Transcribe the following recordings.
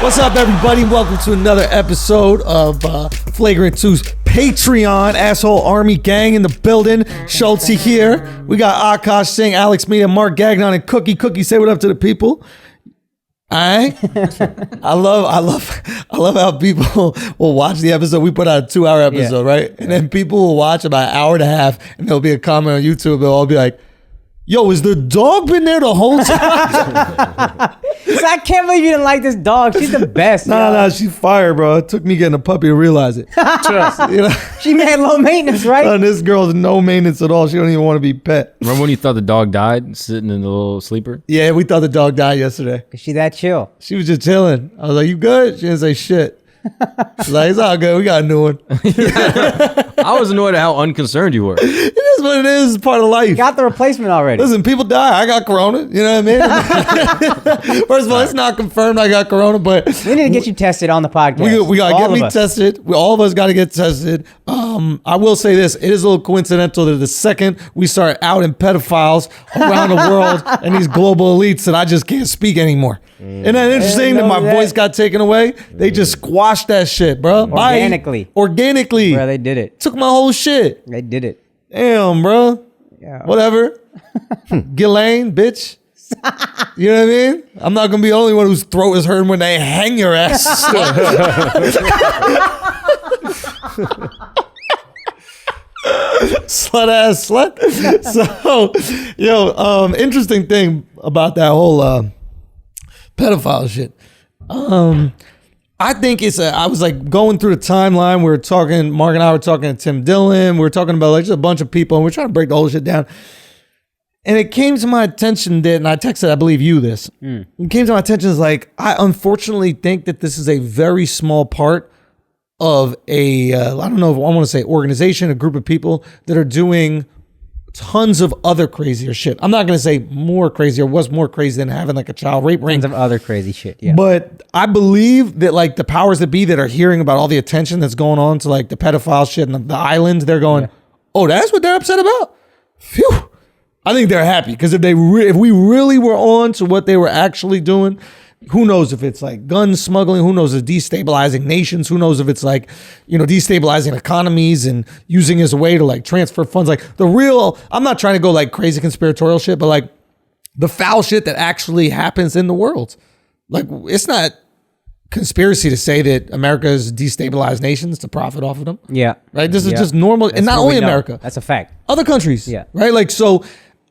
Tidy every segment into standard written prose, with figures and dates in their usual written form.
What's up, everybody? Welcome to another episode of Flagrant 2's Patreon. Asshole Army Gang in the building. Schulz here. We got Akaash Singh, AlexxMedia, Mark Gagnon, and Cookie. Cookie, say what up to the people. I love how people will watch the episode. We put out a 2-hour episode, right? And then people will watch about an hour and a half, and there'll be a comment on YouTube. They'll all be like, "Yo, is the dog been there the whole time?" I can't believe you didn't like this dog. She's the best. Nah, she's fire, bro. It took me getting a puppy to realize it. Trust, you know? She made low maintenance, right? Son, this girl's no maintenance at all. She don't even want to be pet. Remember when you thought the dog died sitting in the little sleeper? Yeah, we thought the dog died yesterday. Is she that chill? She was just chilling. I was like, "You good?" She didn't say shit. She's like, "It's all good. We got a new one." I was annoyed at how unconcerned you were. It is what it is. It's part of life. Got the replacement already. Listen, people die. I got corona. You know what I mean? First of all, it's not confirmed I got corona, but we need to get you tested on the podcast. We got to get me tested. All of us got to get tested. I will say this. It is a little coincidental that the second we start outing pedophiles around the world and these global elites that I just can't speak anymore. Isn't that interesting that my voice got taken away? They just squashed that shit, bro. Organically. Bro, they did it. Took my whole shit. They did it. Damn, bro. Yeah. Whatever. Ghislaine, bitch. You know what I mean? I'm not going to be the only one whose throat is hurting when they hang your ass. Slut ass slut. So, interesting thing about that whole pedophile shit. I think I was like going through the timeline. We were talking, Mark and I were talking to Tim Dillon. We were talking about like just a bunch of people, and we're trying to break the whole shit down. And it came to my attention that, and I texted, I believe you this. It came to my attention is like, I unfortunately think that this is a very small part of I don't know if I want to say organization, a group of people that are doing tons of other crazier shit. I'm not going to say more crazier. What's more crazy than having like a child rape ring? Tons of other crazy shit, yeah. But I believe that like the powers that be that are hearing about all the attention that's going on to like the pedophile shit and the islands, they're going, "Oh, that's what they're upset about?" Phew. I think they're happy because if we really were on to what they were actually doing, who knows if it's like gun smuggling, who knows if it's destabilizing nations, who knows if it's like, destabilizing economies and using as a way to like transfer funds. Like I'm not trying to go like crazy conspiratorial shit, but like the foul shit that actually happens in the world. Like it's not conspiracy to say that America has destabilized nations to profit off of them. Yeah. Right? This is just normal. And not only America. That's a fact. Other countries. Yeah. Right? Like, so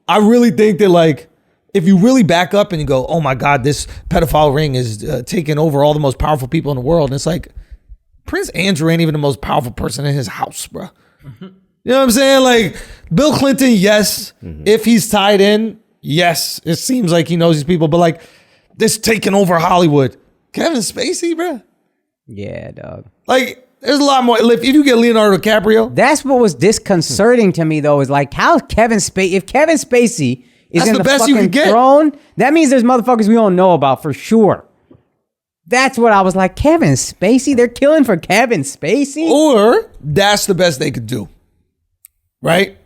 I really think that like, if you really back up and you go, "Oh my God, this pedophile ring is taking over all the most powerful people in the world." And it's like, Prince Andrew ain't even the most powerful person in his house, bro. You know what I'm saying? Like Bill Clinton, yes. If he's tied in, yes. It seems like he knows these people, but like this taking over Hollywood. Kevin Spacey, bro. Yeah, dog. Like there's a lot more. If you get Leonardo DiCaprio. That's what was disconcerting to me though, is like how if Kevin Spacey is that's in the the best fucking you can get. throne, that means there's motherfuckers we don't know about for sure. That's what I was like, Kevin Spacey? They're killing for Kevin Spacey? Or that's the best they could do. Right?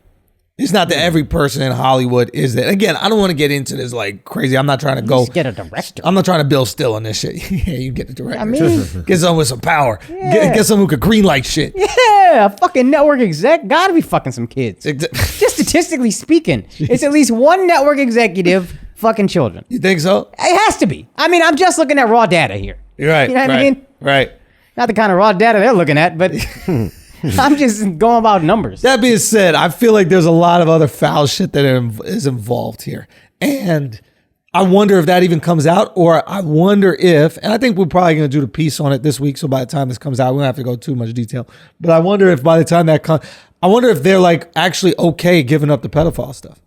It's not that every person in Hollywood is that. Again, I don't want to get into this like crazy. I'm not trying to go. Just get a director. I'm not trying to build still on this shit. Yeah, you get the director. I mean, get someone with some power. Yeah. Get someone who could greenlight shit. Yeah, a fucking network exec gotta be fucking some kids. Just statistically speaking, it's at least one network executive fucking children. You think so? It has to be. I mean, I'm just looking at raw data here. You're right. You know what I mean? Right. Not the kind of raw data they're looking at, but I'm just going about numbers. That being said, I feel like there's a lot of other foul shit that is involved here. And I wonder if that even comes out, or I wonder if, and I think we're probably going to do the piece on it this week. So by the time this comes out, we don't have to go too much detail. But I wonder if by the time that comes, I wonder if they're like actually okay giving up the pedophile stuff.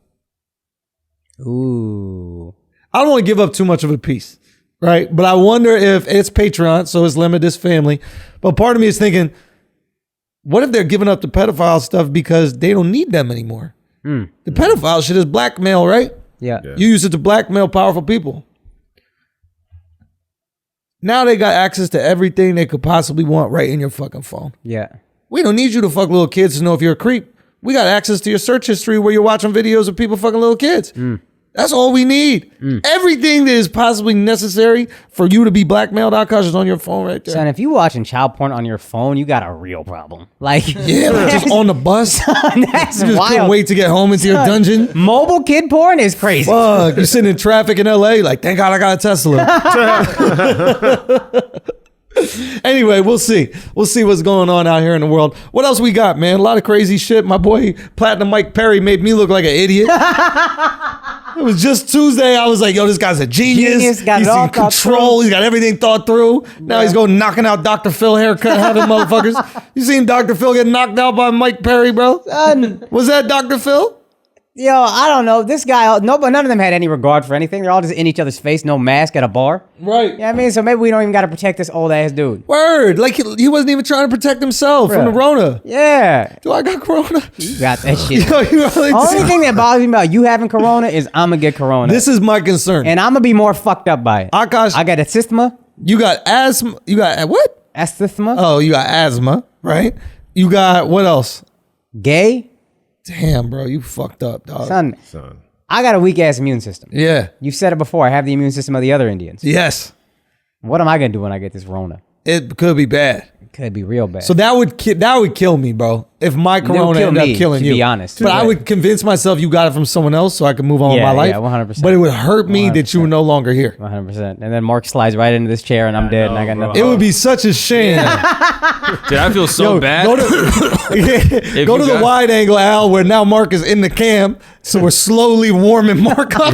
Ooh. I don't want to give up too much of a piece, right? But I wonder if it's Patreon, so it's limited, it's family. But part of me is thinking, what if they're giving up the pedophile stuff because they don't need them anymore? The pedophile shit is blackmail, right? Yeah. You use it to blackmail powerful people. Now they got access to everything they could possibly want right in your fucking phone. Yeah. We don't need you to fuck little kids to know if you're a creep. We got access to your search history where you're watching videos of people fucking little kids. That's all we need. Everything that is possibly necessary for you to be blackmailed, Akaash, is on your phone right there. Son, if you watching child porn on your phone, you got a real problem. Like, Yeah, like just on the bus. that's You just couldn't wild. wait to get home into your dungeon. Mobile kid porn is crazy. Fuck, you're sitting in traffic in LA, like, thank God I got a Tesla. Anyway, we'll see. We'll see what's going on out here in the world. What else we got, man? A lot of crazy shit. My boy Platinum Mike Perry made me look like an idiot. It was just Tuesday. I was like, yo, this guy's a genius. Got He's it all in thought control. He's got everything thought through. Now he's going knocking out Dr. Phil haircut having motherfuckers. You seen Dr. Phil get knocked out by Mike Perry, bro? Was that Dr. Phil? Yo, I don't know. This guy, but none of them had any regard for anything. They're all just in each other's face, no mask at a bar. Right. You know what I mean? So maybe we don't even got to protect this old ass dude. Word. Like he wasn't even trying to protect himself from the Rona. Yeah. Do I got Corona? You got that shit. Yo, you really Only thing that bothers me about you having corona is I'm going to get corona. This is my concern. And I'm going to be more fucked up by it. Akaash, I got asthma. you got asthma. You got what? Asthma. Oh, you got asthma, right? You got what else? Gay. Damn, bro, you fucked up, dog. Son, I got a weak ass immune system. Yeah. You've said it before. I have the immune system of the other Indians. Yes. What am I going to do when I get this Rona? It could be bad. It could be real bad. So that would kill me, bro. If my corona kill ended me, up killing to you. be honest. But I Yeah. would convince myself you got it from someone else so I could move on with my life. Yeah, 100%. But it would hurt me that you were no longer here. 100%. And then Mark slides right into this chair and I'm dead and I got nothing. It would be such a shame. Dude, I feel so bad. Go to, go to the wide angle, Al, where now Mark is in the cam. So we're slowly warming Mark up.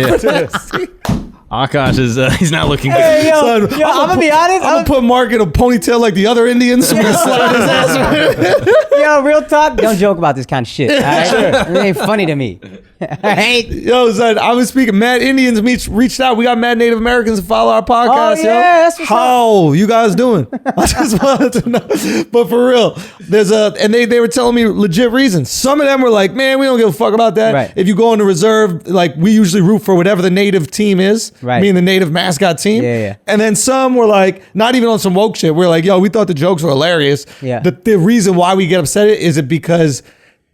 Akaash is he's not looking good. Hey, yo, Son, I'm gonna be honest. I'm gonna put Mark in a ponytail like the other Indians. So we're gonna slide his ass. Yo, real talk. Don't joke about this kind of shit. All right? It ain't funny to me. I hate. Yo, son, I was speaking. Mad Indians reached out. We got mad Native Americans to follow our podcast. Oh, yeah, yo. that's what's How you guys doing? I just wanted to know. But for real, and they were telling me legit reasons. Some of them were like, man, we don't give a fuck about that. Right. If you go in the reserve, like we usually root for whatever the native team is. Right. Meaning the native mascot team. Yeah. And then some were like, not even on some woke shit. We're like, yo, we thought the jokes were hilarious. Yeah. The reason why we get upset is it because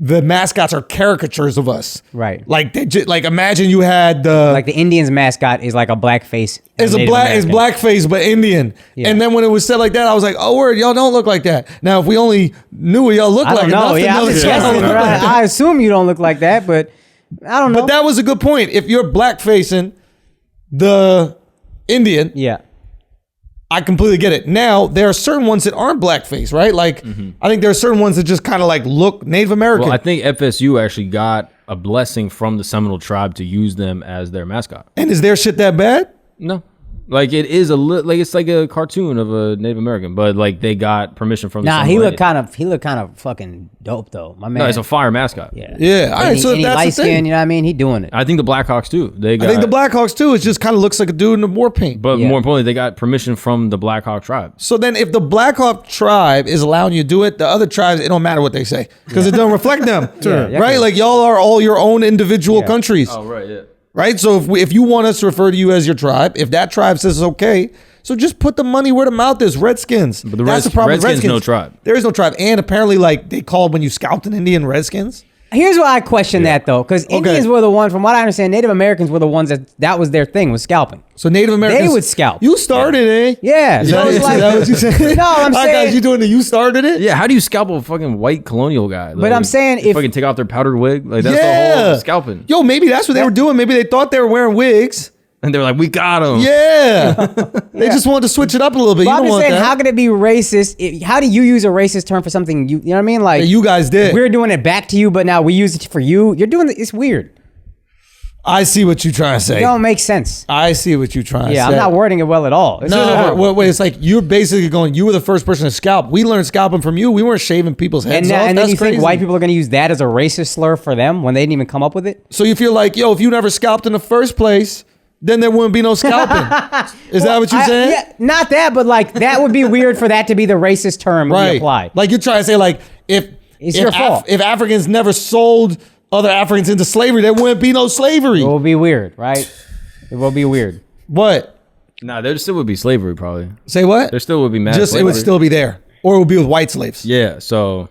the mascots are caricatures of us. Right. Like like imagine you had the Like the Indians mascot is like a black face. it's blackface but Indian. Yeah. And then when it was said like that, I was like, oh word, y'all don't look like that. Now if we only knew what y'all look I like don't know. enough Yeah, to know I'm that just y'all don't guessing, look right? like that. I assume you don't look like that, but I don't know. But that was a good point. If you're blackfacing the Indian, yeah. I completely get it. Now, there are certain ones that aren't blackface, right? Like, I think there are certain ones that just kind of like look Native American. Well, I think FSU actually got a blessing from the Seminole tribe to use them as their mascot. And is their shit that bad? No. Like it is like it's like a cartoon of a Native American, but like they got permission from the Nah, Seminole. he looked kind of fucking dope though. My man. No, it's a fire mascot. yeah. Yeah. All right, so Any that's light the thing. skin, you know what I mean? He doing it. I think the Blackhawks too. They got I think the Blackhawks too. It just kind of looks like a dude in the war paint. but Yeah. more importantly, they got permission from the Blackhawk tribe. So then, if the Blackhawk tribe is allowing you to do it, the other tribes, it don't matter what they say because it doesn't reflect them, Yeah, right? Like y'all are all your own individual countries, right, yeah. right? So if you want us to refer to you as your tribe, if that tribe says it's okay, so just put the money where the mouth is. Redskins. But the That's the problem with Redskins no tribe. There is no tribe, and apparently, like they called when you scalped an Indian Redskins. Here's why I question that though, because Indians were the ones, from what I understand, Native Americans were the ones that was their thing, was scalping. So Native Americans, would scalp. You started, eh? Yeah. Is So that, it's is like, that what you said? No, I'm I saying- got you doing the. You started it. Yeah, how do you scalp a fucking white colonial guy? But I'm saying they if- fucking take off their powdered wig, like that's the whole scalping. Yo, maybe that's what they were doing. Maybe they thought they were wearing wigs. And they were like, "We got him." Yeah. They just wanted to switch it up a little bit. But You I'm don't just want saying, that. how could it be racist? How do you use a racist term for something you know what I mean? Like That you guys did. we're doing it back to you, but now we use it for you. You're doing it. It's weird. I see what you're trying to say. It don't make sense. I see what you're trying to Yeah, say. I'm not wording it well at all. It's just No, horrible. wait, it's like you're basically going, you were the first person to scalp. We learned scalping from you. We weren't shaving people's heads off. And then That's you crazy. think white people are going to use that as a racist slur for them when they didn't even come up with it? So you feel like, yo, if you never scalped in the first place, then there wouldn't be no scalping. Is that what you're saying? Yeah, not that, but like that would be weird for that to be the racist term we apply. Like you're trying to say, like, It's your fault. if Africans never sold other Africans into slavery, there wouldn't be no slavery. It will be weird, right? It will be weird. What? Nah, there still would be slavery probably. Say what? There still would be mass Just slavery. it would still be there, or it would be with white slaves. Yeah, so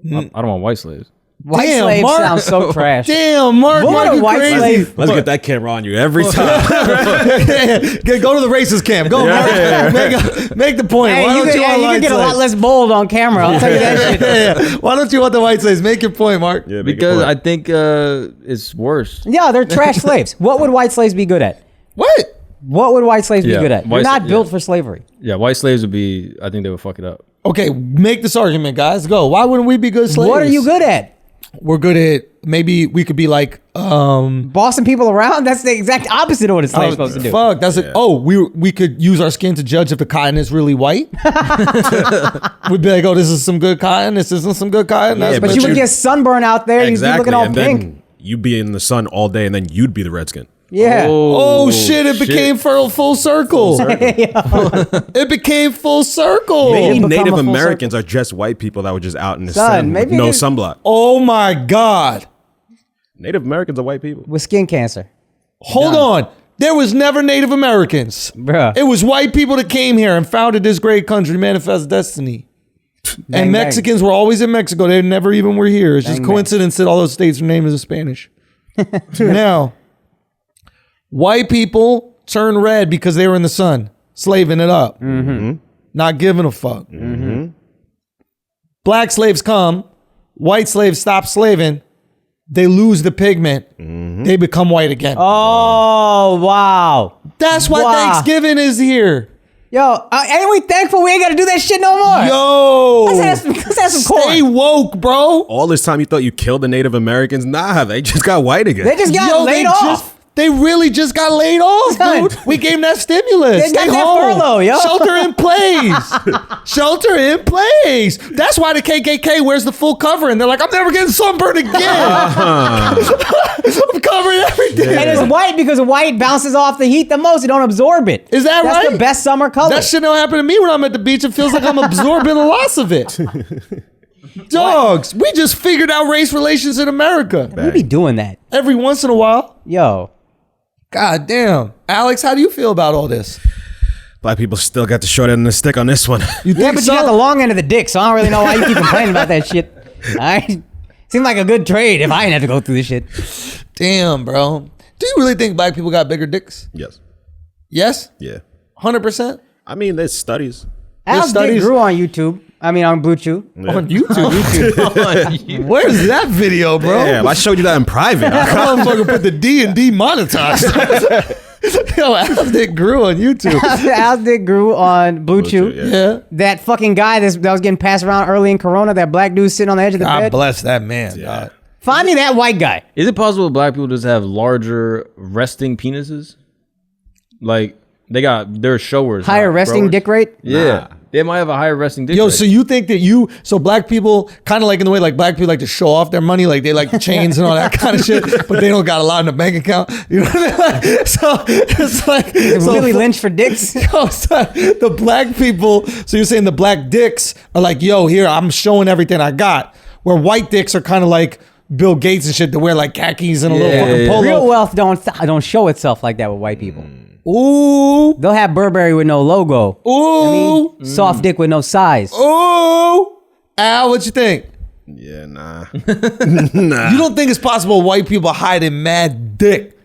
I don't want white slaves. White Damn, slave Mark. sounds so trash. Damn, Mark. What Mark, a you white crazy. slave. Let's get that camera on you every time. Go to the racist camp. Go, Mark. Make the point. Hey, Why you don't you want can white get a lot slaves? less bold on camera. I'll tell you that shit. Yeah. Why don't you want the white slaves? Make your point, Mark. Yeah, Because I think it's worse. Yeah, they're trash slaves. What would white slaves be good at? What? What would white slaves be Yeah, good at? You're white- not built yeah. for slavery. Yeah, white slaves would be. I think they would fuck it up. Okay, make this argument, guys. Go. Why wouldn't we be good slaves? What are you good at? We're good at. Maybe we could be like. Bossing people around? That's the exact opposite of what a slave's supposed to do. Fuck. That's it. Oh, we could use our skin to judge if the cotton is really white. We'd be like, oh, this is some good cotton. This isn't some good cotton. Yeah, That's But you would get sunburn out there. You'd be looking all and pink. then you'd be in the sun all day, and then you'd be the redskin. Yeah. Oh shit! It became full circle. It became full circle. Maybe become a Native full Americans are just white people that were just out in the Son, sun maybe with no it is- sunblock. Oh my god! Native Americans are white people. With skin cancer. Hold on. There was never Native Americans. Bruh. It was white people that came here and founded this great country, Manifest Destiny. Bang, And bang. Mexicans were always in Mexico. They never even were here. It's just Bang, bang. coincidence that all those states are named in Spanish. Now, white people turn red because they were in the sun, slaving it up, not giving a fuck. Black slaves come, white slaves stop slaving, they lose the pigment, they become white again. Oh, wow. That's why Wow. Thanksgiving is here. Yo, ain't we thankful we ain't got to do that shit no more? Yo, Let's have some corn. stay woke, bro. All this time you thought you killed the Native Americans? Nah, they just got white again. They just got laid off. They really just got laid off, Son. dude. We gave them that stimulus. They Stay got that home. furlough, yo. Shelter in place. Shelter in place. That's why the KKK wears the full cover, and they're like, I'm never getting sunburned again. I'm covering everything. And it's white because white bounces off the heat the most. It don't absorb it. Is that That's right? the best summer color. That shit don't happen to me when I'm at the beach. It feels like I'm absorbing a loss of it. Dogs, we just figured out race relations in America. We be doing that. Every once in a while. Yo. God damn. Alex, how do you feel about all this? Black people still got the short end of the stick on this one. You Yeah, but you got the long end of the dick, so I don't really know why you keep complaining about that shit. Alright? Seemed like a good trade if I didn't have to go through this shit. Damn, bro. Do you really think black people got bigger dicks? Yes. Yes? Yeah. 100%? I mean, there's studies. Al's dick studies- grew on YouTube. I mean, on Blue Chew. On YouTube. Where's that video, bro? Damn, I showed you that in private. That motherfucker put the D and demonetized. Yo, Al's dick grew on YouTube. Al's dick grew on Blue Chew. Chew, Yeah. That fucking guy that was getting passed around early in Corona, that black dude sitting on the edge of the God bed. bless that man. God. Find me that white guy. Is it possible black people just have larger resting penises? Like they're showers. Higher not resting growers. dick rate? Yeah. They might have a higher resting dick Yo, rate. so you think that so black people, kind of like in the way like black people like to show off their money, like they like the chains and all that kind of shit, but they don't got a lot in the bank account. You know what I mean? So it's like so Willie Lynch for dicks? Yo, son, the black people, so you're saying the black dicks are like, yo, here, I'm showing everything I got. Where white dicks are kind of like Bill Gates and shit to wear like khakis and a little fucking polo. Real wealth don't show itself like that with white people. Ooh. They'll have Burberry with no logo. Ooh. Soft dick with no size. Ooh. Al, what you think? Yeah, nah. You don't think it's possible white people hiding mad dick?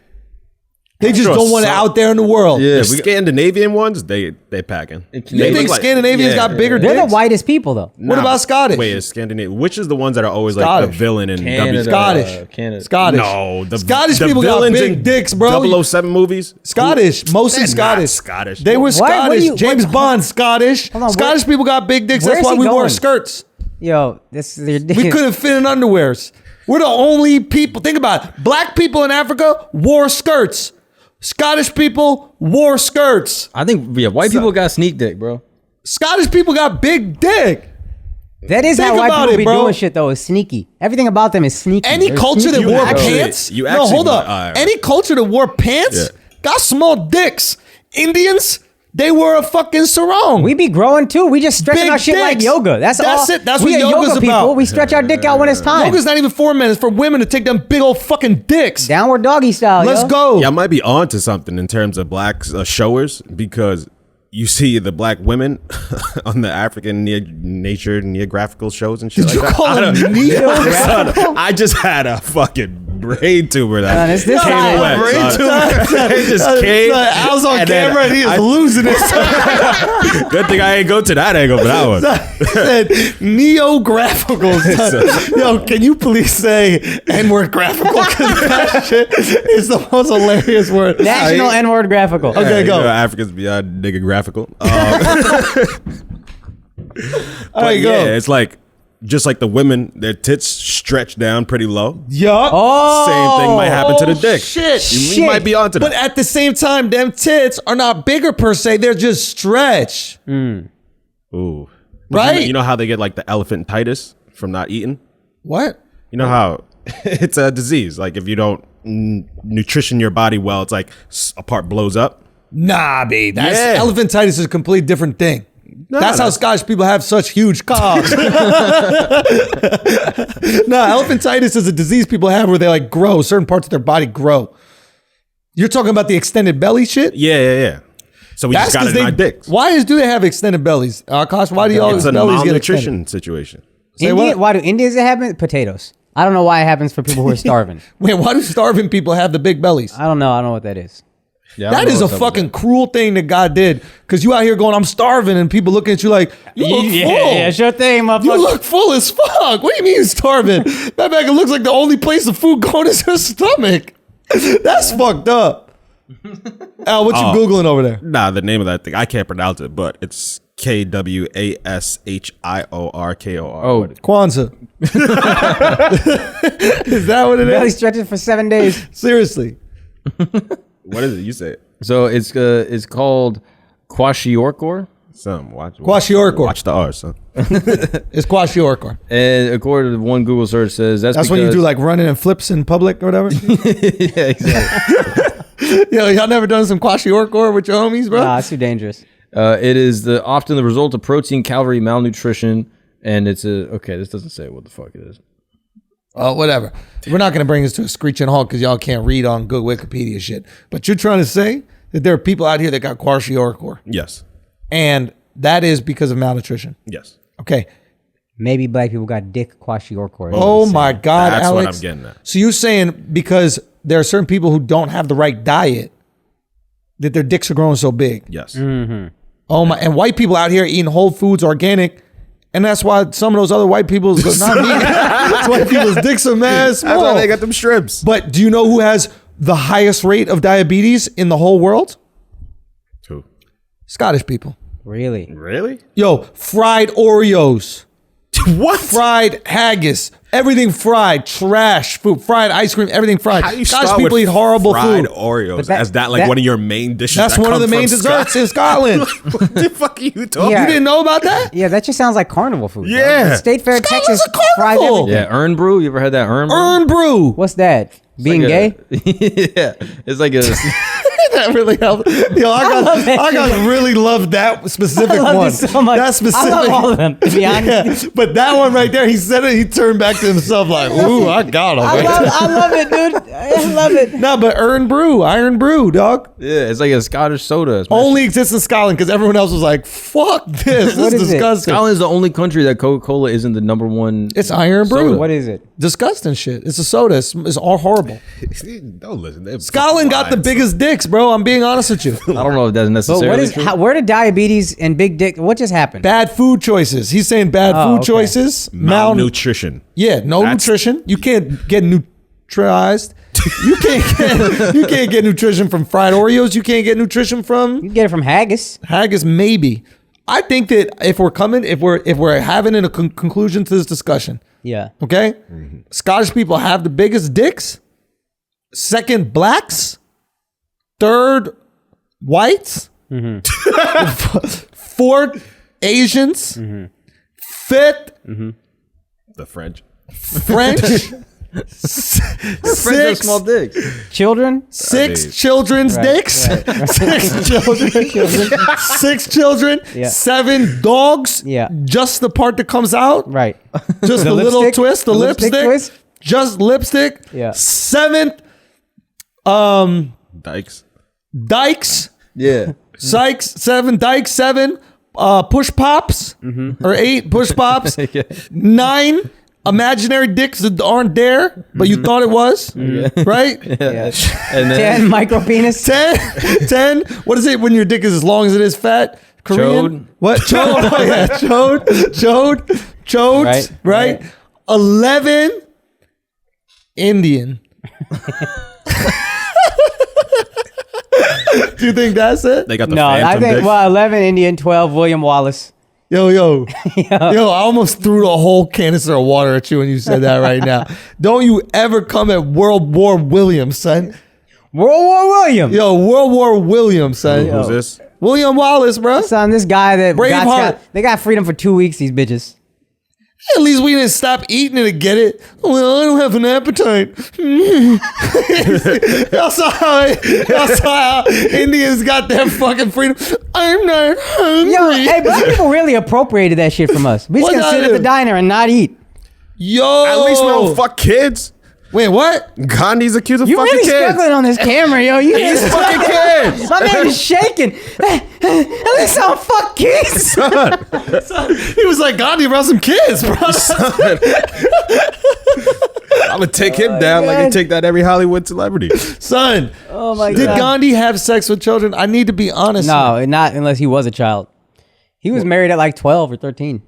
They just Sure, don't want it some- out there in the world. Yeah, The Scandinavian ones, they packing. You think Scandinavians got bigger They're dicks? the whitest people, though. What about Scottish? Wait, is Scandinavian? Which is the ones that are always like Scottish. the villain in Canada. Scottish. Canada. Scottish. No, the Scottish the people got villains big in dicks, bro. 007 movies. Scottish, mostly They're not Scottish. Scottish. They were What? Scottish. What do you- James what- Bond, Scottish. Hold on, Scottish people got big dicks. where That's is why he we wore going? skirts. Yo, this is We couldn't fit in underwears. We're the only people. Think about it. Black people in Africa wore skirts. Scottish people wore skirts. I think white people got sneak dick, bro. Scottish people got big dick. That is Think how white about people it, be bro. doing shit, though. Is sneaky. Everything about them is sneaky. Any They're culture that sneaky. wore actually- pants. you No, actually- hold up. all right. Any culture that wore pants Yeah. got small dicks. Indians, they wore a fucking sarong. We be growing too. We just stretching Big our shit like dicks. yoga. That's all. it. That's we what are yoga's yoga people. about. We stretch our dick out when it's time. Yoga's not even for men. It's for women to take them big old fucking dicks. Downward doggy style. Let's yo. go. Y'all might be on to something in terms of black showers because you see the black women on the African nature geographical shows and shit Did like you that. call them Son, I just had a fucking brain tumor that it's this came side. away. Brain son. It just came. Al's on and then camera and he is losing it. Good thing I ain't go to that angle for that one. Said neo-graphical. son. Yo, can you please say N-word graphical? Because that shit is the most hilarious word. National N-word graphical. Okay, You go. know, Africans beyond nigga graphical. All right, go. Yeah, it's like just like the women, their tits stretch down pretty low. Yup. Oh, Same thing might happen to the dick. Shit. You might be onto But that. at the same time, them tits are not bigger per se. They're just stretch. Ooh. But Right? You know how they get like the elephantitis from not eating? What? You know how it's a disease. Like if you don't nutrition your body well, it's like a part blows up. Nah, babe. That's Yeah. elephantitis is a completely different thing. No, that's how Scottish people have such huge cocks. Elephantitis is a disease people have where they like grow. Certain parts of their body grow. You're talking about the extended belly shit? Yeah. So we just got it in our dicks. Why do they have extended bellies? Akash, why do y'all It's a bellies get extended? malnutrition situation. Say India, what? why do Indians it happen? Potatoes. I don't know why it happens for people who are starving. Wait, why do starving people have the big bellies? I don't know. I don't know what that is. Yeah, I That don't know is a what's up with fucking cruel thing that God did. Because you out here going, I'm starving, and people looking at you like, you look full. sure thing, motherfucker. You look full as fuck. What do you mean you're starving? That back, it looks like the only place the food going is her stomach. That's fucked up. Al, what you Googling over there? Nah, the name of that thing, I can't pronounce it, but it's KWASHIORKOR. Oh, Kwanzaa. Is that what it Belly is? stretches for 7 days. Seriously. What is it? You say it. so it's called kwashiorkor, Some watch Kwashiorkor. Watch the R, son. It's kwashiorkor. and according to one Google search says that's That's when you because- do like running and flips in public or whatever. yeah, exactly. Yo, y'all never done some kwashiorkor with your homies, bro? Nah, it's too dangerous. It is often the result of protein, calorie malnutrition, and it's okay. This doesn't say what the fuck it is. Whatever. We're not going to bring this to a screeching halt because y'all can't read on good Wikipedia shit. But you're trying to say that there are people out here that got kwashiorkor, Yes. and that is because of malnutrition. Yes. Okay. Maybe black people got dick kwashiorkor. Oh my God, That's Alex. what I'm getting at. So you're saying because there are certain people who don't have the right diet that their dicks are growing so big. Yes. Oh my! And white people out here eating whole foods, organic, and that's why some of those other white people's not me. That's white people's dicks are mad That's why small. they got them shrimps. But do you know who has the highest rate of diabetes in the whole world? Who? Scottish people. Really? Really? Yo, fried Oreos, What? fried haggis, everything fried, trash food, fried ice cream, everything fried. How do you Scottish start people with eat horrible fried food. Oreos? But that- Is that like that- one of your main dishes? That's that one of the come main from desserts in Scotland. What the fuck are you talking Yeah. You didn't know about that? Yeah, that just sounds like carnival food. bro. Yeah. The State Fair, Scotland's Texas a carnival. fries everything. Yeah, Earn Brew. You ever had that Earn Brew? Earn brew. What's that? Being Like gay? yeah, it's like a. That really helped. Yo, I got really loved that specific I love one. this so much. That specific. I love all of them, to be honest. Yeah, but that one right there, he said it. He turned back to himself like, "Ooh, I got him." I love it, dude. I love it. No, but Iron Brew, dog, Yeah, it's like a Scottish soda. It's only exists in Scotland because everyone else was like, "Fuck this, this What is is it? disgusting." Scotland is the only country that Coca-Cola isn't the number one. It's Iron Brew. What is it? Disgusting shit. It's a soda. It's all horrible. Don't listen. They're Scotland got the lies. biggest dicks, bro. I'm being honest with you. I don't know if that's But necessarily what is? true. Where did diabetes and big dick? What just happened? Bad food choices. He's saying bad food okay. choices. Malnutrition. Yeah, no That's- nutrition. You can't get neutralized. You can't get nutrition from fried Oreos. You can't get nutrition from You get it from haggis. haggis. Maybe. I think that if we're having a conclusion to this discussion, Yeah. okay, Scottish people have the biggest dicks. Second, blacks. Third, whites. Fourth, Asians. Fifth, The French. French. Friends have small dicks. Children. Six children's dicks. right. Six children. Six children. Yeah. 7 dogs. Yeah. Just the part that comes out. Right. Just The the little lipstick? twist. The The lipstick lipstick. twist? Just lipstick. Yeah. 7th, Dykes. dykes. Yeah. Sykes 7, Dyke 7, push pops or 8 push pops, 9 imaginary dicks that aren't there, but you thought it was, right? Yeah. And then 10 micro penis. 10. What is it when your dick is as long as it is fat? Korean? Chode. What? Chode. Oh, yeah. Chodes. Right? 11 Indian. Do you think that's it? They got the No, I phantom think dick. 11 Indian, 12 William Wallace. Yo, I almost threw the whole canister of water at you when you said that right now. Don't you ever come at World War William, son. World War William. Yo, World War William, son. Who's this? William Wallace, bro. Son, this guy that Braveheart. they got freedom for 2 weeks, these bitches. At least we didn't stop eating it to get it. Well, I don't have an appetite. Y'all saw how Indians got their fucking freedom. I'm not hungry. Yo, hey, black people really appropriated that shit from us. We just What gonna sit I at the do? diner and not eat. Yo. At least we don't fuck kids. Wait, what? Gandhi's accused of You fucking really kids. struggling on this camera, yo. You He's fucking kids. My man is shaking. At least I don't fuck kids. He was like, Gandhi brought some kids, bro. I'm gonna take him down like God. they take that every Hollywood celebrity. Son, Oh my did god. Gandhi have sex with children? I need to be honest. No, not unless he was a child. He was married at like 12 or 13.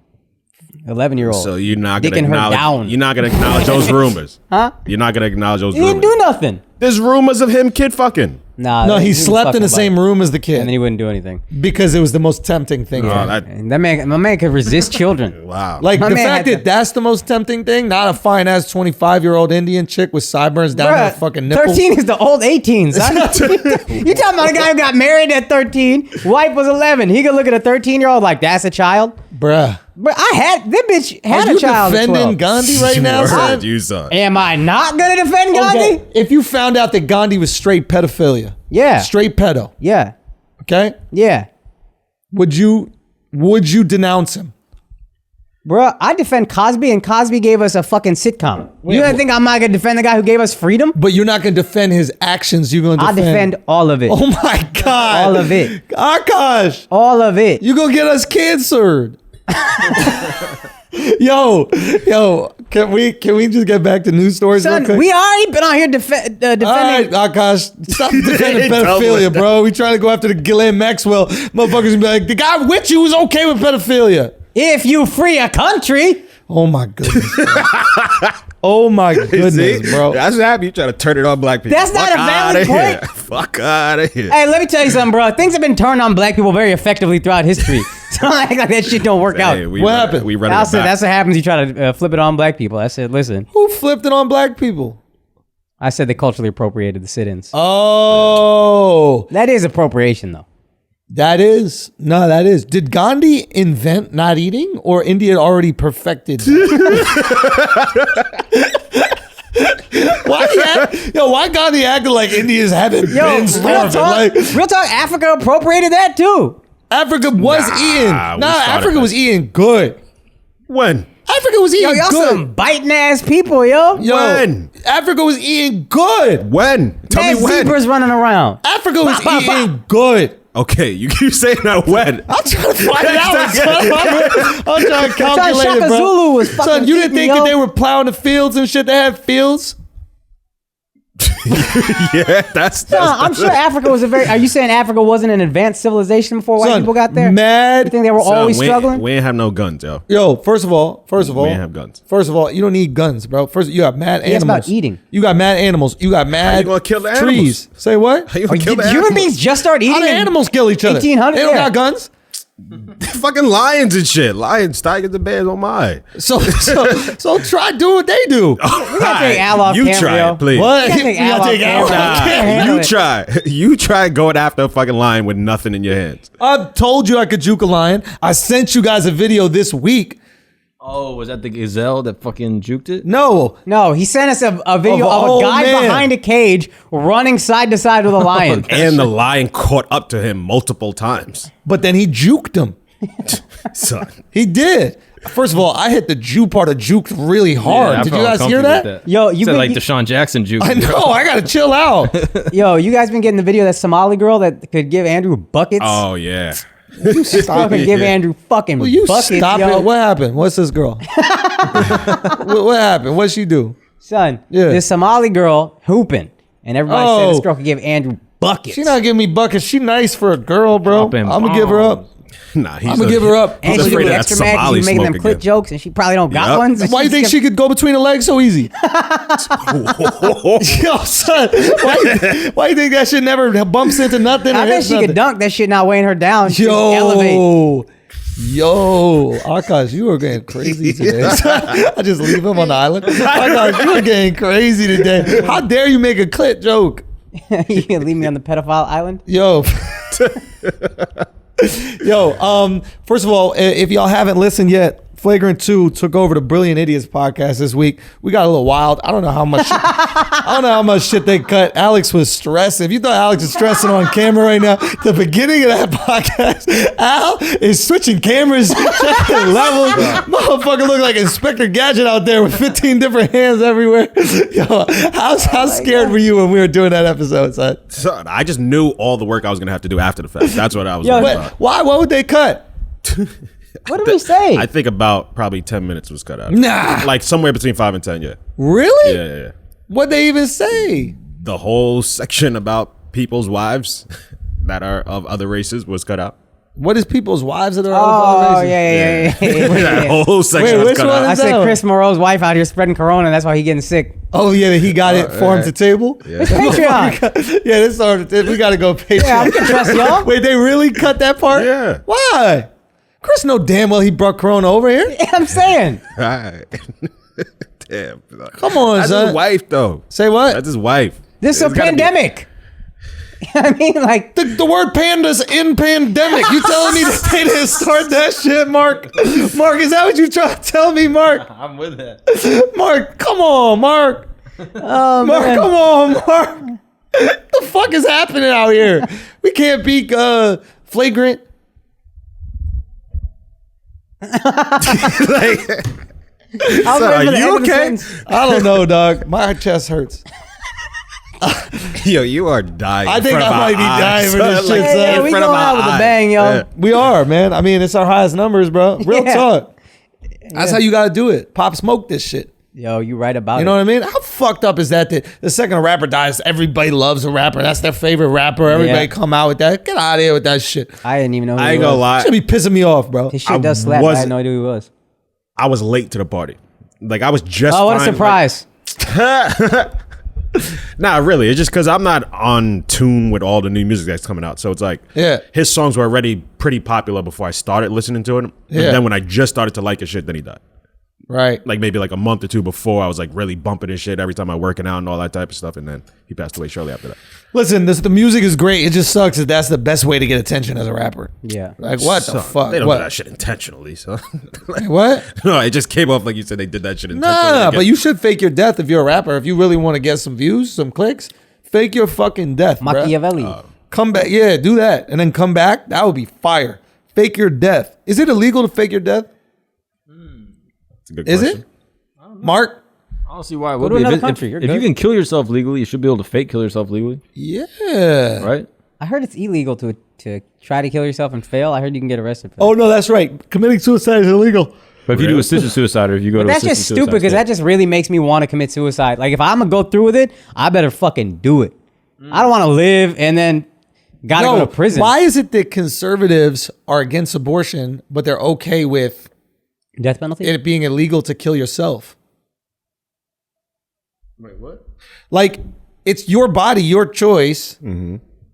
11-year-old. So you're not gonna Dicking her acknowledge. down. You're not gonna acknowledge those rumors. Huh? You're not gonna acknowledge those He didn't rumors. do nothing. There's rumors of him kid fucking. Nah. No, he didn't slept fuck in the nobody. same room as the And then kid he wouldn't do anything. because it was the most tempting thing. Oh, ever. that, And that man, my man could resist children. wow. Like My the man fact had that that's the most tempting thing, not a fine ass 25-year-old Indian chick with sideburns down her Bruh, fucking nipples. 13 is the old 18s. You talking about a guy who got married at 13, wife was 11. He could look at a 13-year-old like, that's a child? Bruh. But that bitch had Are a you child at defending 12. Gandhi right now, Word, son? you son. Am I not going to defend Gandhi? Okay, if you found out that Gandhi was straight pedophilia, Yeah. straight pedo, Yeah. okay, Yeah. would you denounce him? Bruh, I defend Cosby, and Cosby gave us a fucking sitcom. You don't think I'm not going to defend the guy who gave us freedom? But you're not going to defend his actions. You're going to I'll defend all of it. Oh my God. All of it. Akash, All of it. you gonna get us cancered. yo, can we just get back to news stories real Son, quick? we already been out here defending. All right, Akash, stop defending pedophilia, bro. We trying to go after the Ghislaine Maxwell. Motherfuckers gonna be like, the guy with you was okay with pedophilia. If you free a country. Oh my goodness. Bro. Oh my goodness, See? bro. That's what happened. You trying to turn it on black people. That's not Fuck a valid outta here. point. Fuck out of here. Hey, let me tell you something, bro. Things have been turned on black people very effectively throughout history. So don't act like that shit don't work out. Hey, What run it- happened? We run I it said back. that's what happens. You try to flip it on black people. I said, listen. Who flipped it on black people? I said they culturally appropriated the sit-ins. Oh, That is appropriation, though. that is. Did Gandhi invent not eating, or India had already perfected? Why Gandhi acting like Indians haven't Yo, been real starving? talk, Like real talk, Africa appropriated that too. Africa was eating. we Nah, started Africa that. was eating good. When? Africa was Yo, eating y'all good. some biting ass people, yo. Yo, When? Africa was eating good. When? Tell Man, me when. zebras running around. Africa was Bah, bah, bah. eating good. Okay, you keep saying that when. I'm trying to find it out. I'm trying to calculate Shaka it, bro. Zulu was fucking Son, you didn't eating, think yo. that they were plowing the fields and shit? They had fields. Yeah, that's I'm sure Africa was a very. Are you saying Africa wasn't an advanced civilization before white Son, people got there? mad. You think they were Son, always we ain't- struggling? We ain't have no guns, yo. Yo, first of all, We ain't have guns. First of all, you don't need guns, bro. First, you got mad Yeah, it's animals. about eating. You got mad animals. You got mad you gonna kill the trees. animals? Say what? How you Are gonna kill did the human animals? beings just start eating? How do in- animals kill each other? 1800, They don't yeah. got guns. Fucking lions and shit. Lions, tigers, and bears. Oh my. So try doing what they do. We gotta take Al off You camera, try yo. it, please. What? You gotta take You Al gotta off take Al camera. off Can't camera. handle You it. try. You try going after a fucking lion with nothing in your hands. I've told you I could juke a lion. I sent you guys a video this week. Oh, was that the gazelle that fucking juked it? No, No, he sent us a video Of of a a guy old man. behind a cage running side to side with a lion. And the lion caught up to him multiple times. but then he juked him. Son. He did. First of all, I hit the Jew part of juke really hard. I Did you felt guys hear comfy with that? Yo, you Said been, like Deshaun Jackson juke. I know. I gotta chill out. you guys been getting the video of that Somali girl that could give Andrew buckets? Oh yeah. You stop and give Andrew fucking Will you buckets, stop yo. it? What happened? What's this girl? what happened? What'd she do? Son, Yeah. this Somali girl hooping, and everybody said this girl could give Andrew buckets. She not giving me buckets. She nice for a girl, bro. Dropping I'm gonna give her up. Nah, he's I'm gonna give her up. and He's she afraid be of that extra mad 'cause Somali you making them smoke clit again. jokes, and she probably don't got Yep. ones. Why you think she could go between the legs so easy? Yo, son, why you think that shit never bumps into nothing? or I bet hits she nothing? could dunk that shit, not weighing her down. She just elevate. Yo, Akaash, you are getting crazy today. I just leave him on the island. Akaash, you are getting crazy today. How dare you make a clit joke? You can leave me on the pedophile island. Yo. First of all, if y'all haven't listened yet, Flagrant 2 took over the Brilliant Idiots podcast this week. We got a little wild. I don't know how much shit they cut. Alexx was stressing. If you thought Alexx was stressing on camera right now, the beginning of that podcast, Al is switching cameras, checking levels. Motherfucker look like Inspector Gadget out there with 15 different hands everywhere. Yo, how scared were you when we were doing that episode, son? Son, I just knew all the work I was gonna have to do after the fact. That's what I was Yo, worried But about. why? What would they cut? What did we say? I think about probably 10 minutes was cut out. Nah. Like somewhere between 5 and 10, yeah. Really? Yeah. What'd they even say? The whole section about people's wives that are of other races was cut out. What is people's wives that are Oh, races? yeah. That whole section Wait, was which cut one out. I is said that? Chris Moreau's wife out here spreading corona, and that's why he getting sick. Oh yeah, he got it farm to table. It's Patreon. Yeah, this started. We got to go Patreon. Yeah, I can trust y'all. Wait, they really cut that part? Yeah. Why? Chris know damn well he brought Corona over here. I'm saying. Right. Damn. Come on, That's son. his wife, though. Say what? That's his wife. This is a It's gotta be- pandemic. I mean, like, The word panda's in pandemic. You telling me that they didn't start that shit, Mark? Mark, is that what you trying to tell me, Mark? I'm with that. Mark, come on, Mark. oh, Mark, man. come on, Mark. What the fuck is happening out here? We can't be flagrant. Like, I'll son, remember are the you end of the okay? sentence. I don't know, dog. My chest hurts. Yo, you are dying. I in think front of I our might be dying eyes. for this Like, shit, Yeah, son. yeah, in we front going of our out with a eyes. bang, yo. Yeah. We are, man. I mean, it's our highest numbers, bro. Real Yeah. talk. That's how you got to do it. Pop smoke this shit. Yo, you right about You it. know what I mean? How fucked up is that? The second a rapper dies, everybody loves a rapper. That's their favorite rapper. Everybody Yeah. come out with that. Get out of here with that shit. I didn't even know who I he ain't gonna was. lie. Should be pissing me off, bro. His shit I does slap. I wasn't- had no idea who he was. I was late to the party. Like, I was just Oh, what a fine, surprise. Nah, really. It's just because I'm not on tune with all the new music that's coming out. So it's like, Yeah. his songs were already pretty popular before I started listening to him. Yeah. And then when I just started to like his shit, then he died. Right. Like maybe like a month or two before, I was like really bumping his shit every time I working out and all that type of stuff. And then he passed away shortly after that. Listen, the music is great. It just sucks that that's the best way to get attention as a rapper. Yeah. Like, what the So, fuck? They don't What? do that shit intentionally. So What? no, it just came off like you said they did that shit intentionally. Nah, Like, but you should fake your death if you're a rapper. If you really want to get some views, some clicks, fake your fucking death, bruh. Machiavelli. Come back. Yeah, do that. And then come back. That would be fire. Fake your death. Is it illegal to fake your death? That's a good Is question. it? Mark? I don't see why it Go would to be. another If, country, you're if you good. can kill yourself legally, you should be able to fake kill yourself legally, Yeah. right? I heard it's illegal to try to kill yourself and fail. I heard you can get arrested for that. Oh, no, that's right. Committing suicide is illegal. But if you do assisted suicide, or if you go to That's just stupid because that just really makes me want to commit suicide. Like, if I'm going to go through with it, I better fucking do it. I don't want to live and then got to go to prison. Why is it that conservatives are against abortion, but they're okay with Death penalty? it being illegal to kill yourself? Wait, what? Like, it's your body, your choice.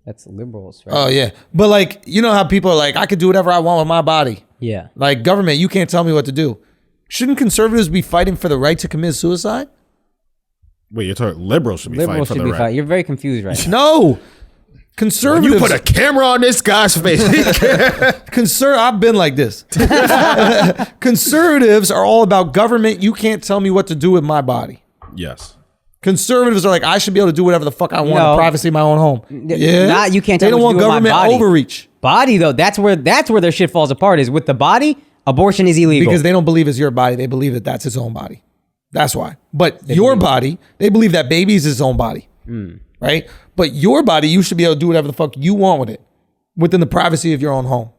That's liberals, right? Oh, yeah. But, like, you know how people are like, I could do whatever I want with my body. Yeah. Like, government, you can't tell me what to do. Shouldn't conservatives be fighting for the right to commit suicide? Wait, you're talking liberals should be Liberals fighting should for be the fighting. right. You're very confused right now. No. Conservatives. You put a camera on this guy's face. I've been like this. Conservatives are all about government. You can't tell me what to do with my body. Yes. Conservatives are like, I should be able to do whatever the fuck I want in No. privacy of my own home. Yeah. Not you can't They tell don't me what want to do with my government body. overreach. body though, that's where their shit falls apart. Is with the body, abortion is illegal because they don't believe it's your body. They believe that that's his own body. That's why. But your body, they believe that baby is his own body, right? But your body, you should be able to do whatever the fuck you want with it within the privacy of your own home.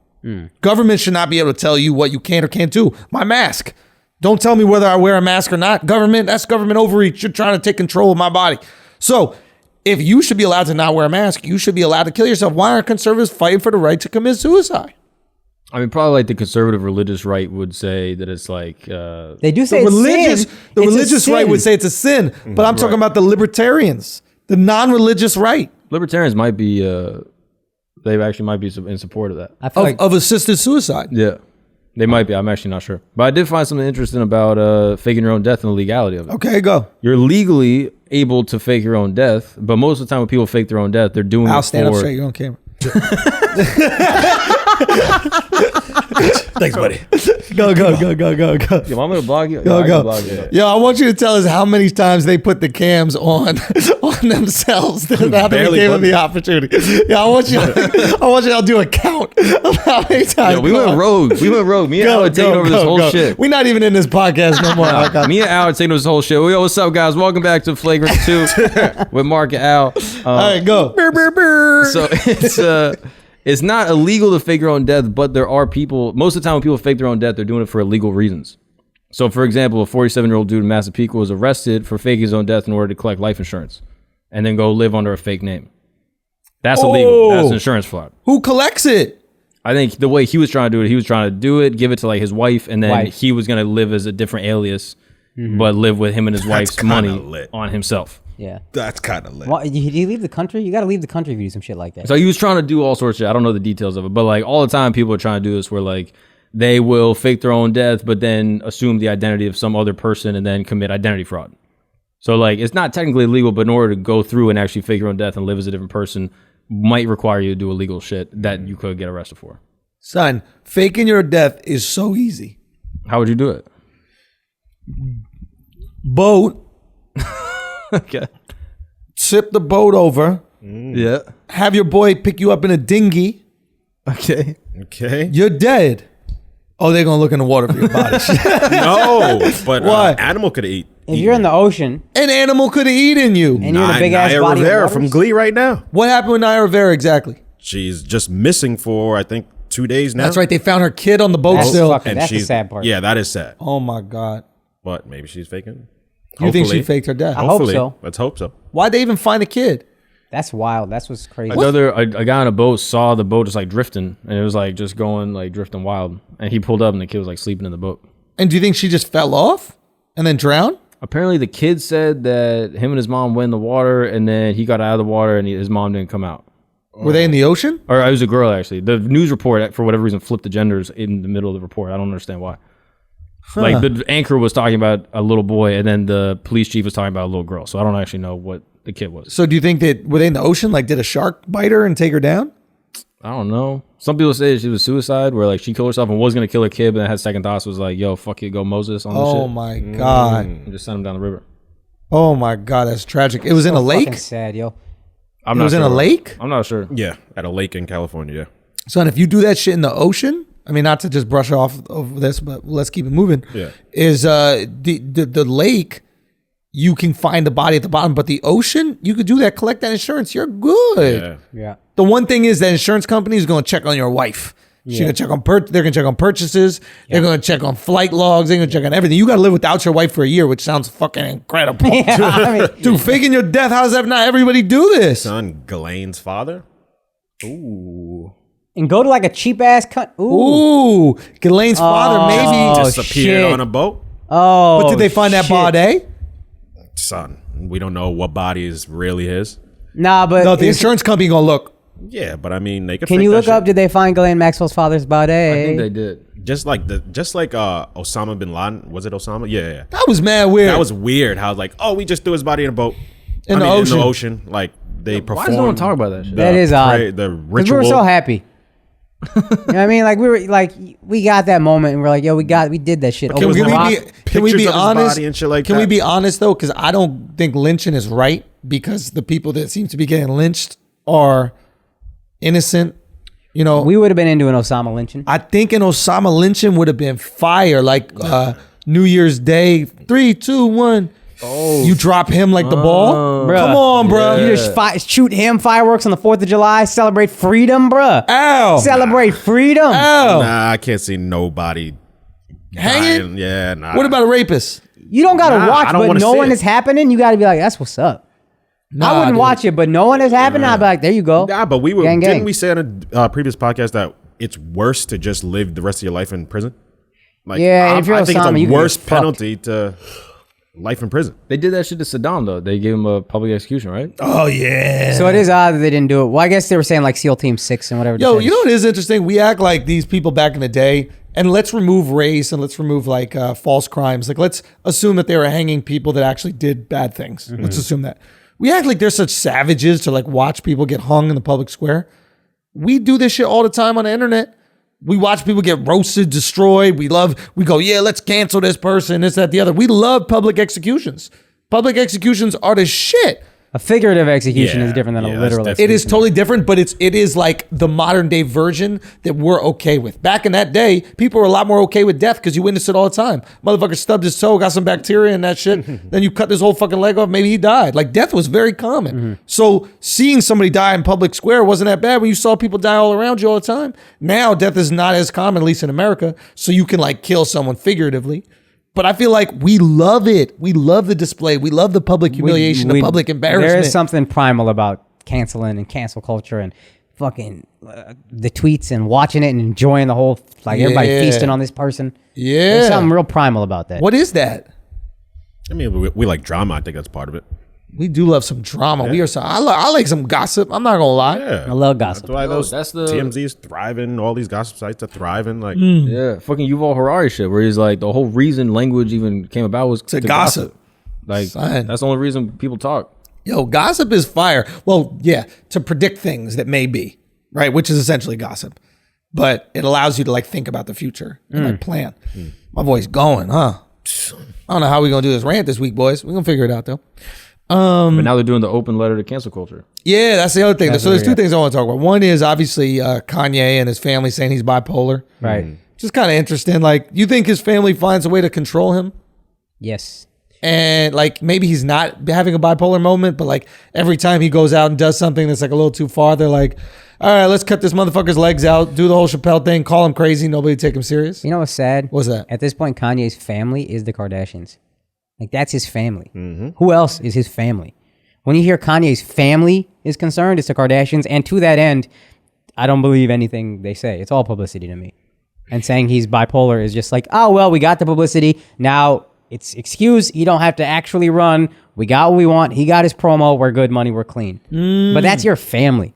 Government should not be able to tell you what you can or can't do. My mask. Don't tell me whether I wear a mask or not. Government, that's government overreach. You're trying to take control of my body. So if you should be allowed to not wear a mask, you should be allowed to kill yourself. Why aren't conservatives fighting for the right to commit suicide? I mean, probably like the conservative religious right would say that it's like they do say The it's religious, sin. the It's a religious right sin. would say it's a sin, but I'm talking about the libertarians, the non-religious right libertarians might be. They actually might be in support of that. I feel like of assisted suicide. Yeah, they might be. I'm actually not sure, but I did find something interesting about faking your own death and the legality of it. Okay, go. You're legally able to fake your own death, but most of the time when people fake their own death, they're doing I'll it stand up for. straight. You're on camera. Thanks, buddy. Go. Yo, I'm gonna blog you. Go, I can go. blog you. Yo, I want you to tell us how many times they put the cams on themselves after we Barely gave them put the opportunity. Yeah, I want you to do a count of how many times. Yo, we went rogue. Me and Al are taking over this whole shit. We're not even in this podcast no more. Akaash. Me and Al are taking over this whole shit. Yo, what's up, guys? Welcome back to Flagrant 2 with Mark and Al. All right, go. So it's not illegal to fake your own death, but there are people, most of the time when people fake their own death, they're doing it for illegal reasons. So for example, a 47-year-old dude in Massapequa was arrested for faking his own death in order to collect life insurance and then go live under a fake name. That's illegal. That's insurance fraud. Who collects it? I think the way he was trying to do it, give it to like his wife, and then he was going to live as a different alias, but live with him and his wife's money lit. on himself. yeah. That's kind of lit. Why, do you leave the country? You got to leave the country if you do some shit like that. So he was trying to do all sorts of shit. I don't know the details of it, but like all the time people are trying to do this where like they will fake their own death, but then assume the identity of some other person and then commit identity fraud. So like it's not technically illegal, but in order to go through and actually fake your own death and live as a different person might require you to do illegal shit that you could get arrested for. Son, faking your death is so easy. How would you do it? Boat, Okay. tip the boat over, Yeah. have your boy pick you up in a dinghy. Okay. Okay. You're dead. Oh, they're going to look in the water for your body. No, but Why? animal could eat. if you're in the ocean An animal could have eaten you. and you're in a big ass Naya body Rivera of from waters, Glee right now. What happened with Naya Rivera exactly? She's just missing for I think 2 days now. That's right. They found her kid on the boat That's still. fucking- That's the sad part. Yeah, that is sad. Oh my God. But maybe she's faking. You think she Hopefully. faked her death? I hope Hopefully. so. Let's hope so. Why'd they even find a kid? That's wild. That's what's crazy. A guy on a boat saw the boat just like drifting, and it was like just going like drifting wild. And he pulled up, and the kid was like sleeping in the boat. And do you think she just fell off and then drowned? Apparently, the kid said that him and his mom went in the water, and then he got out of the water, and his mom didn't come out. Were they in the ocean? Or it was a girl actually. The news report, for whatever reason, flipped the genders in the middle of the report. I don't understand why. Like the anchor was talking about a little boy, and then the police chief was talking about a little girl. So I don't actually know what the kid was. So do you think that were they in the ocean? Like, did a shark bite her and take her down? I don't know. Some people say she was suicide, where like she killed herself and was gonna kill her kid, but then had second thoughts, was like, "Yo, fuck you, go Moses on the Oh shit," my God. and just sent him down the river. Oh my God, that's tragic. It was in a Fucking lake? sad, yo. I'm It not was in sure. a lake? I'm not sure. Yeah, at a lake in California. Yeah. Son, if you do that shit in the ocean, I mean, not to just brush off of this, but let's keep it moving. Yeah. Is the lake, you can find the body at the bottom, but the ocean, you could do that, collect that insurance. You're good. Yeah. Yeah. The one thing is that insurance company is going to check on your wife. She's going to check on they're going to check on purchases. They're going to check on flight logs. They're going to check on everything. You got to live without your wife for a year, which sounds fucking incredible. Yeah, I mean, Dude, faking your death, how does that not everybody do this? Son, Ghislaine's father. and go to like a cheap ass cut. Ooh. Ooh, Ghislaine's father, maybe. Oh, Disappeared shit. on a boat. Oh. But did they find that shit. body? Son, we don't know what body is really his. Nah, but No, the insurance company going to look. Yeah, but I mean, they could. can fake you that look up? shit. Did they find Ghislaine Maxwell's father's body? I think they did. Just like Osama bin Laden. Was it Osama? Yeah. That was mad weird. That was weird. How like, oh, we just threw his body in a boat. In the ocean. In the ocean. Like they Why performed. does no one talk about that shit? That is odd. The 'Cause ritual. we were so happy. You know what I mean? Like we were like we got that moment and we're like, yo, we did that shit. Can Over we the rock. be honest? Pictures of his body and shit like Can we that. be honest though? Because I don't think lynching is right because the people that seem to be getting lynched are innocent. You know, We would have been into an Osama lynching. I think an Osama lynching would have been fire. Like New Year's Day, 3, 2, 1. Oh, you drop him like the ball. Bruh. Come on, bro. You just shoot him fireworks on the 4th of July, celebrate freedom, bruh. Ow. Celebrate freedom. Ow. Nah, I can't see nobody Hanging? dying. Yeah, nah. What about a rapist? You don't gotta Nah, watch, I don't but wanna see knowing it. it's happening, you gotta be like, that's what's up. Nah, I wouldn't dude. watch it, but knowing it's happening, I'd be like, there you go. Nah, but we were. Gang, Didn't gang. we say on a previous podcast that it's worse to just live the rest of your life in prison? Like, Yeah, if you're I think Osama, it's you a can get worse fucked. penalty to life in prison. They did that shit to Saddam though. They gave him a public execution, right? Oh, yeah. So it is odd that they didn't do it. Well, I guess they were saying like SEAL Team 6 and whatever. Yo, you know what is interesting? We act like these people back in the day, and let's remove race and let's remove like false crimes. Like let's assume that they were hanging people that actually did bad things. Let's assume that. We act like they're such savages to like watch people get hung in the public square. We do this shit all the time on the internet. We watch people get roasted, destroyed. We go, yeah, let's cancel this person, this, that, the other. We love public executions. Public executions are the shit. A figurative execution Yeah, is different than yeah, a that's literal definitely- It is totally different, but it is like the modern day version that we're okay with. Back in that day, people were a lot more okay with death because you witnessed it all the time. Motherfucker stubbed his toe, got some bacteria in that shit. Then you cut this whole fucking leg off. Maybe he died. Like death was very common. So seeing somebody die in public square wasn't that bad when you saw people die all around you all the time. Now death is not as common, at least in America. So you can like kill someone figuratively. But I feel like we love it. We love the display. We love the public humiliation, the public embarrassment. There is something primal about canceling and cancel culture and fucking the tweets and watching it and enjoying the whole, like everybody Yeah. feasting on this person. Yeah. There's something real primal about that. What is that? I mean, we like drama. I think that's part of it. We do love some drama. We are so. I like some gossip. I'm not gonna lie. Yeah, I love gossip. That's why those that's the- TMZ's thriving. All these gossip sites are thriving. Like, Yeah, fucking Yuval Harari shit, where he's like, the whole reason language even came about was To gossip. Like, Son. that's the only reason people talk. Yo, gossip is fire. Well, yeah, to predict things that may be, right? Which is essentially gossip. But it allows you to like think about the future and like plan. My voice going, huh? I don't know how we're gonna do this rant this week, boys. We're gonna figure it out though. But now they're doing the open letter to cancel culture. Yeah, that's the other thing. So there's two yeah. things I want to talk about. One is obviously Kanye and his family saying he's bipolar. Right. Just kind of interesting. Like, you think his family finds a way to control him? Yes. And like maybe he's not having a bipolar moment, but like every time he goes out and does something that's like a little too far, they're like, all right, let's cut this motherfucker's legs out, do the whole Chappelle thing, call him crazy, nobody take him serious. You know what's sad? What's that? At this point, Kanye's family is the Kardashians. Like, that's his family. Mm-hmm. Who else is his family? When you hear Kanye's family is concerned, it's the Kardashians. And to that end, I don't believe anything they say. It's all publicity to me. And saying he's bipolar is just like, oh, well, we got the publicity. Now it's excuse. You don't have to actually run. We got what we want. He got his promo. We're good money. We're clean. But that's your family.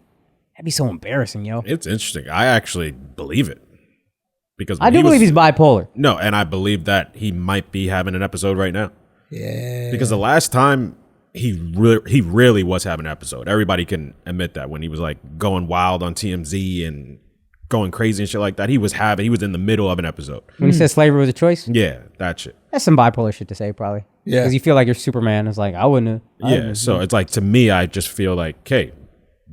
That'd be so embarrassing, yo. it's interesting. I actually believe it because I do believe he's bipolar. No, and I believe that he might be having an episode right now. Yeah. Because the last time he really was having an episode. Everybody can admit that when he was like going wild on TMZ and going crazy and shit like that. He was in the middle of an episode. When he says slavery was a choice, Yeah, that shit. that's some bipolar shit to say, probably. Yeah. Because you feel like you're Superman. It's like, I wouldn't have. Yeah, so it's like, to me, I just feel like, okay,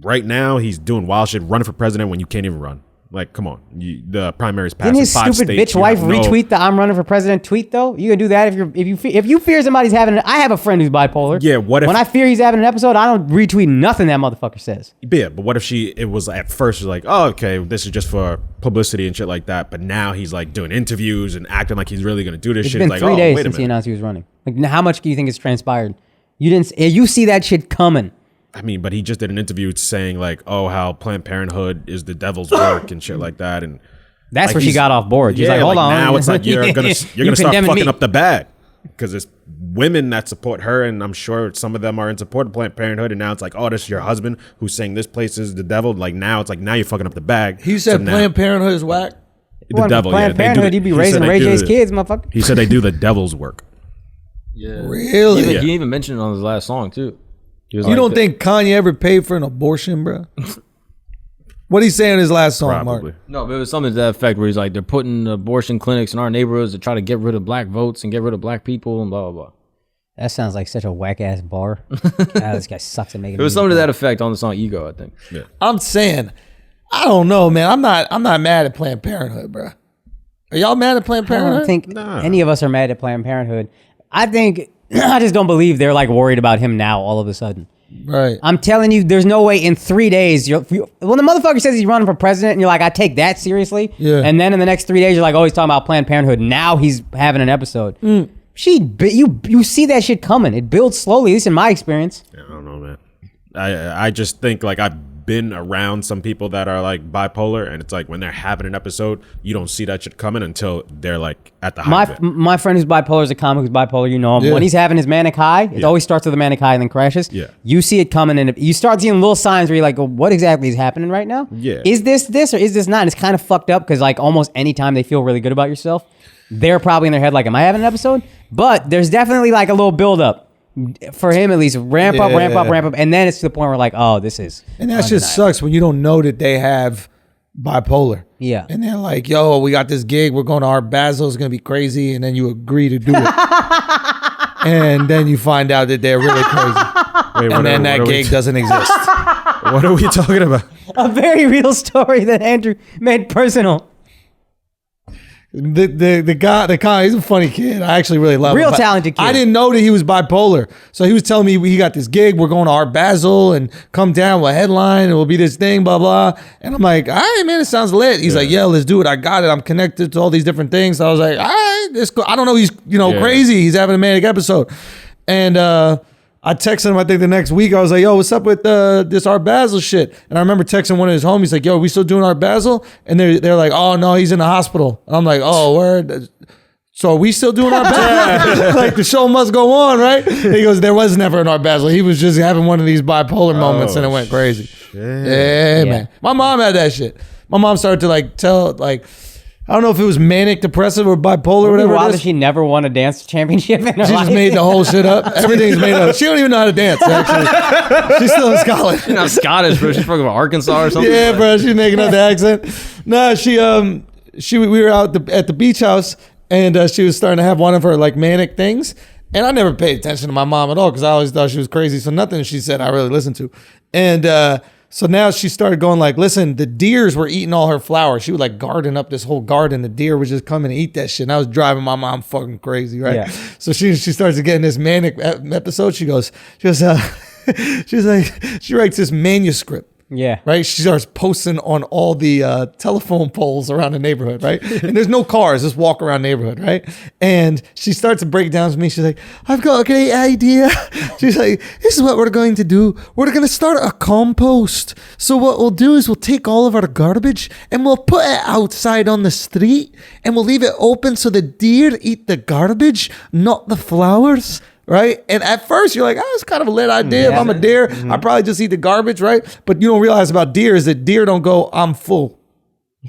right now he's doing wild shit, running for president when you can't even run. Like, come on, the primaries passed Didn't in his 5 stupid states. bitch You wife have no- retweet the "I'm running for president" tweet though? You can do that if you fear somebody's having. I have a friend who's bipolar. Yeah, what if- when I fear he's having an episode, I don't retweet nothing that motherfucker says. Yeah, but what if it was at first like, oh, okay, this is just for publicity and shit like that. But now he's like doing interviews and acting like he's really gonna do this It's shit. been Like, 3 oh, days wait a since he minute. announced he was running. Like, how much do you think has transpired? You see that shit coming. I mean, but he just did an interview saying like, oh, how Planned Parenthood is the devil's work and shit like that. And That's like, where she he's- got off board. She's yeah, like, hold on. Now it's like you're gonna start condemning fucking me. up the bag because it's women that support her, and I'm sure some of them are in support of Planned Parenthood. And now it's like, oh, this is your husband who's saying this place is the devil. Like now it's like now you're fucking up the bag. He said So now- Planned Parenthood is whack. the devil. Planned Yeah, they do Parenthood, the- you'd be he raising said Ray they do J's the- kids, motherfucker. He said they do the devil's work. Yeah. Really? He Yeah. even mentioned it on his last song too. He was You like, don't think Kanye ever paid for an abortion, bro? What he say in his last song, Probably. Mark? No, but it was something to that effect where he's like, they're putting abortion clinics in our neighborhoods to try to get rid of black votes and get rid of black people and blah blah blah. That sounds like such a whack ass bar. This guy sucks at making. It was something to that effect on the song "Ego," I think. I'm saying, I don't know, man. I'm not mad at Planned Parenthood, bro. Are y'all mad at Planned I Parenthood? don't think any of us are mad at Planned Parenthood. I think I just don't believe they're like worried about him now all of a sudden. Right. I'm telling you, there's no way in 3 days when the motherfucker says he's running for president and you're like, I take that seriously. Yeah. And then in the next 3 days, you're like, oh, he's talking about Planned Parenthood. Now he's having an episode. You see that shit coming. It builds slowly, at least in my experience. I don't know, man. I just think like I've been around some people that are like bipolar, and it's like when they're having an episode, you don't see that shit coming until they're like at the height of it. My friend who's bipolar is a comic who's bipolar. You know him. Yeah. When he's having his manic high, it always starts with a manic high and then crashes. Yeah. You see it coming, and you start seeing little signs where you're like, well, what exactly is happening right now? Yeah. Is this or is this not? And it's kind of fucked up because like almost any time they feel really good about yourself, they're probably in their head like, am I having an episode? But there's definitely like a little buildup. For him, at least, ramp up, and then it's to the point where like, oh, this is. And that shit sucks when you don't know that they have bipolar. Yeah. And they're like, yo, we got this gig. We're going to Art Basel. It's going to be crazy. And then you agree to do it. And then you find out that they're really crazy. And then that gig doesn't exist. What are we talking about? A very real story that Andrew made personal. The guy, he's a funny kid. I actually really love him. Real But talented kid. I didn't know that he was bipolar. So he was telling me he got this gig. We're going to Art Basel and come down with a headline. And it will be this thing, blah, blah. And I'm like, all right, man, it sounds lit. He's like, yeah, let's do it. I got it. I'm connected to all these different things. So I was like, all right, this cool. I don't know. He's, crazy. He's having a manic episode. And I texted him, I think the next week. I was like, yo, what's up with this Art Basel shit? And I remember texting one of his homies like, yo, are we still doing Art Basel? And they're like, oh, no, he's in the hospital. And I'm like, oh, word. So are we still doing Art Basel? Like the show must go on, right? And he goes, there was never an Art Basel. He was just having one of these bipolar moments and it went crazy. Yeah, man. My mom had that shit. My mom started to like tell, like, I don't know if it was manic depressive or bipolar or whatever Why it does is. she never won a dance championship in her She life? just made the whole shit up. Everything's made up. She don't even know how to dance, actually. She's still in Scotland. She's not Scottish, bro. She's from Arkansas or something. Yeah, bro. She's making up the accent. No, we were out at the beach house, and she was starting to have one of her like manic things. And I never paid attention to my mom at all because I always thought she was crazy. So nothing she said I really listened to. And so now she started going like, listen, the deers were eating all her flowers. She would like garden up this whole garden. The deer would just come and eat that shit. And I was driving my mom fucking crazy, right? Yeah. So she starts to get in this manic episode. She goes, she's like, she writes this manuscript. Yeah. Right? She starts posting on all the telephone poles around the neighborhood, right? And there's no cars, just walk around the neighborhood, right? And she starts to break down to me. She's like, I've got a great idea. She's like, this is what we're going to do. We're going to start a compost. So what we'll do is we'll take all of our garbage and we'll put it outside on the street and we'll leave it open so the deer eat the garbage, not the flowers. Right? And at first you're like, oh, it's kind of a lit idea. If I'm a deer, I probably just eat the garbage, right? But you don't realize about deer is that deer don't go, I'm full.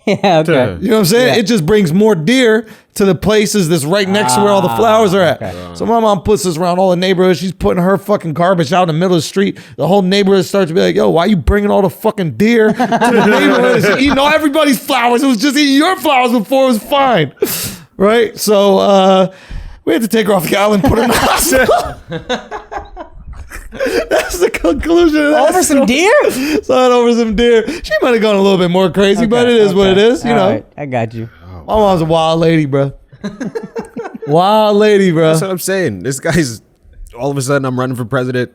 Yeah, okay. You know what I'm saying? Yeah. It just brings more deer to the places that's right next to where all the flowers are at. Okay. So my mom puts this around all the neighborhoods. She's putting her fucking garbage out in the middle of the street. The whole neighborhood starts to be like, yo, why you bringing all the fucking deer to the neighborhood? It's eating all everybody's flowers. It was just eating your flowers before it was fine. Right? So, we had to take her off the island and put her in the hospital. That's the conclusion of that. Over some deer? So over some deer. She might have gone a little bit more crazy, but it is what it is, you know. Right, I got you. My mom's a wild lady, bro. Wild lady, bro. That's what I'm saying. This guy's all of a sudden I'm running for president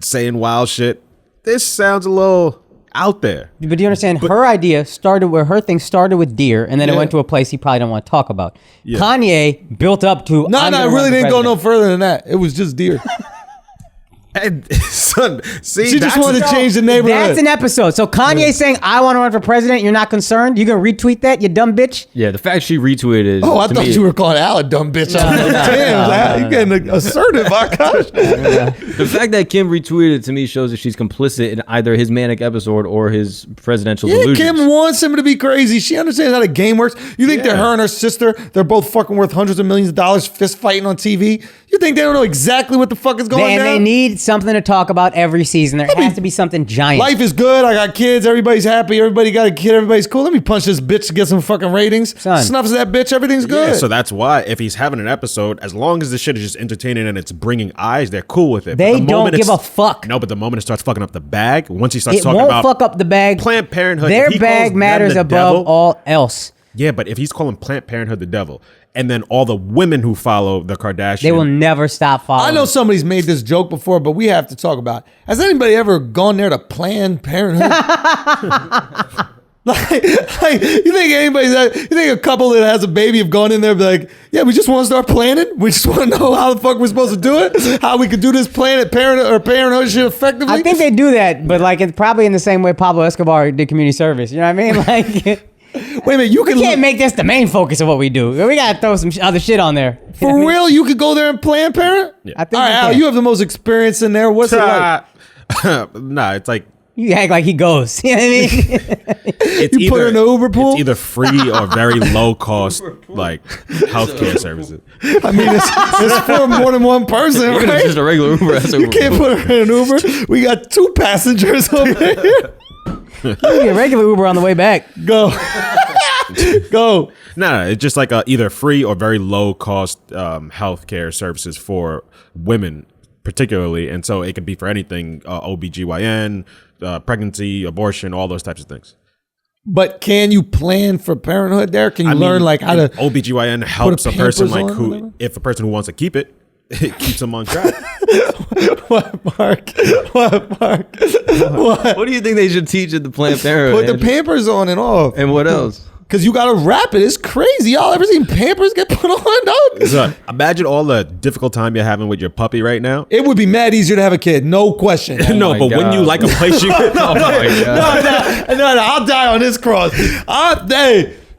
saying wild shit. This sounds a little out there. But do you understand? Her idea started where her thing started with deer, and then it Yeah. went to a place he probably don't want to talk about. Yeah. Kanye built up to. No, it really didn't go no further than that. It was just deer. And son, see, She just that's- wanted to change the neighborhood. That's an episode. So Kanye saying, "I want to run for president." You're not concerned. You gonna retweet that? You dumb bitch. Yeah, the fact she retweeted. Oh, I to thought me, you were calling Al a dumb bitch. Damn, you getting assertive, Akaash. The fact that Kim retweeted to me shows that she's complicit in either his manic episode or his presidential Yeah, delusions. Kim wants him to be crazy. She understands how the game works. You think that her and her sister, they're both fucking worth hundreds of millions of dollars fist fighting on TV? You think they don't know exactly what the fuck is going And down? they need need something to talk about every season. There has to be something giant. Life is good. I got kids. Everybody's happy. Everybody got a kid. Everybody's cool. Let me punch this bitch to get some fucking ratings. Son. Snuffs that bitch. Everything's good. Yeah, so that's why if he's having an episode, as long as the shit is just entertaining and it's bringing eyes, they're cool with it. But They the don't moment give it's- a fuck. No, but the moment it starts fucking up the bag, once he starts It talking won't about fuck up the bag. Planned Parenthood, Their if he calls bag them matters the above devil- all else. Yeah, but if he's calling Planned Parenthood the devil, and then all the women who follow the Kardashians, They will never stop following. I know somebody's made this joke before, but we have to talk about it. Has anybody ever gone there to Planned Parenthood? like, you think you think a couple that has a baby have gone in there and be like, yeah, we just want to start planning. We just want to know how the fuck we're supposed to do it, how we could do this parenthood shit effectively. I think they do that, but like it's probably in the same way Pablo Escobar did community service. You know what I mean? Like, Wait a minute, you we can't make this the main focus of what we do. We gotta throw some other shit on there. for real. You could go there and Planned Parent. I think All right, we Al, can. you have the most experience in there. What's it like? Nah, it's like You act like he goes. You know what I mean? it's You put her in the Uber pool? It's either free or very low cost like healthcare services. I mean, it's for more than one person, Even if it's right? just a regular Uber, that's You can't put her in an Uber. We got 2 passengers over here. You can get regular Uber on the way back. Go. Go. No, it's just like either free or very low cost healthcare services for women, particularly, and so it can be for anything: OBGYN, pregnancy, abortion, all those types of things. But can you plan for parenthood there? Can you I mean, learn like how to OBGYN helps a Pampers person like on or who, whatever? if a person who wants to keep it, it keeps them on track. what, Mark? What, Mark? What? What do you think they should teach at the Planned Parenthood? Put the Andrew? Pampers on and off. And what else? Because you got to wrap it. It's crazy. Y'all ever seen Pampers get put on, dog? So, imagine all the difficult time you're having with your puppy right now. It would be mad easier to have a kid. No question. No, my but when you God. like a place you Oh my God. No, I'll die on this cross.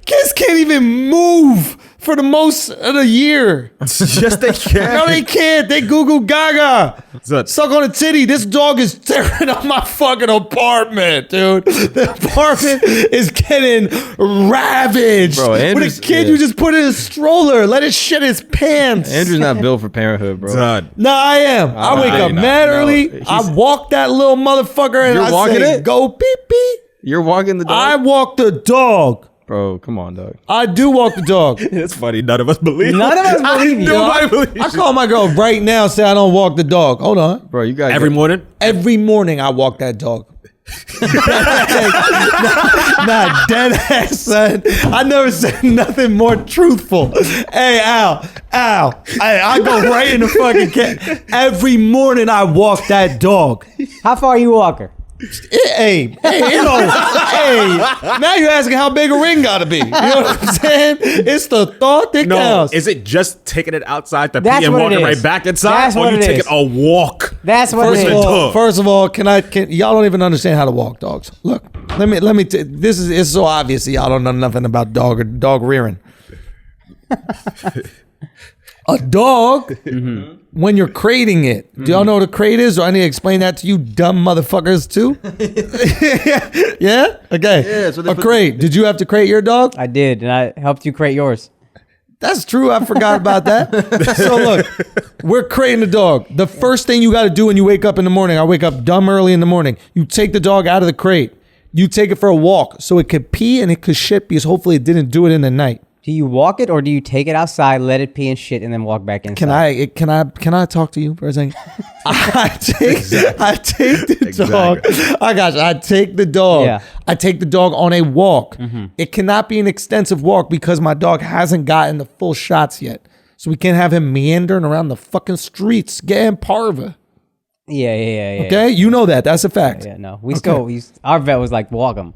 Kids can't even move for the most of the year. yes they can. No, they can't. They goo goo gaga. So- Suck on a titty. This dog is tearing up my fucking apartment, dude. The apartment is getting ravaged. Bro, With Andrew's- a kid, yeah. you just put it in a stroller. Let it shit his pants. Andrew's not built for parenthood, bro. Son, No, I am. I wake up no, mad no. early. I walk that little motherfucker and You're I walking say, it? go beep beep. You're walking the dog? I walk the dog. Bro, come on, dog. I do walk the dog. it's funny. None of us believe. None of us believe you. Nobody believes. I call my girl right now, say I don't walk the dog. Hold on. Bro, you got Every morning. Every morning I walk that dog. nah, dead ass, son. I never said nothing more truthful. Hey, Al. I go right in the fucking cat. Every morning I walk that dog. How far you walk her? Hey, now you're asking how big a ring gotta be. You know what I'm saying? It's the thought that No, counts. is it just taking it outside the That's pee and what it walking is. right back inside, That's or what you it taking is. a walk? That's what First it of is. all, can y'all don't even understand how to walk dogs. Look, it's so obvious that y'all don't know nothing about dog rearing. A dog, when you're crating it, do y'all know what a crate is? Do I need to explain that to you dumb motherfuckers too? Yeah? Okay. Yeah, so they a put- crate. Did you have to crate your dog? I did, and I helped you create yours. That's true. I forgot about that. So look, we're crating the dog. The first thing you got to do when you wake up in the morning, I wake up dumb early in the morning. You take the dog out of the crate. You take it for a walk so it could pee and it could shit because hopefully it didn't do it in the night. Do you walk it or do you take it outside, let it pee and shit, and then walk back inside? Can I talk to you for a second? I take the dog. I take the dog. Yeah. I take the dog on a walk. It cannot be an extensive walk because my dog hasn't gotten the full shots yet. So we can't have him meandering around the fucking streets getting parva. Yeah. Okay? You know that. That's a fact. Yeah, no. Our vet was like, walk him.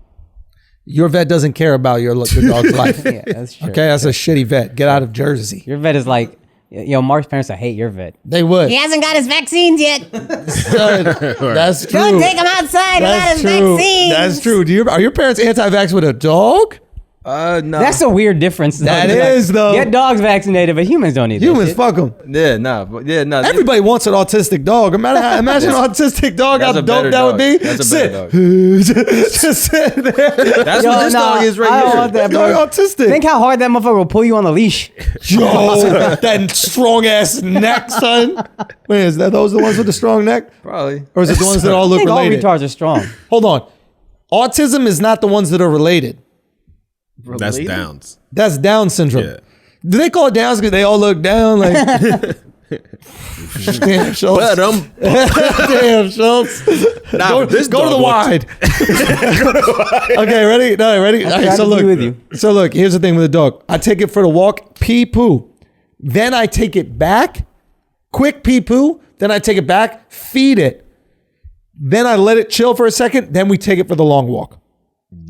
Your vet doesn't care about your dog's life. Yeah, that's true. Okay? That's a shitty vet. Get out of Jersey. Your vet is like, Mark's parents, I hate your vet. They would. He hasn't got his vaccines yet. That's true. Don't take him outside without his vaccines. That's true. Are your parents anti-vax with a dog? No. That's a weird difference. Though. That Like, is, though. Get dogs vaccinated, but humans don't need that Humans, shit. fuck them. Yeah, no. Everybody wants an autistic dog. Imagine an autistic dog. That's How a dope better that would be. dog. That's a better Just sit there. That's what this dog is I right don't here. want that, Dog bro. autistic. Think how hard that motherfucker will pull you on the leash. Yo, that strong ass neck, son. Wait, is that those the ones with the strong neck, Probably. or is it the ones that all I look think all related? retards are strong. Hold on. Autism is not the ones that are related. That's Downs. That's Down syndrome. Yeah. Do they call it Downs because they all look down? Like, damn, Schulz. But Damn, Schulz. nah, this Go to the dog wide. Okay, ready? No, ready? Okay, Okay, I so can look. be with you. So look, here's the thing with the dog. I take it for the walk, pee poo. Then I take it back, quick pee poo. Then I take it back, feed it. Then I let it chill for a second. Then we take it for the long walk.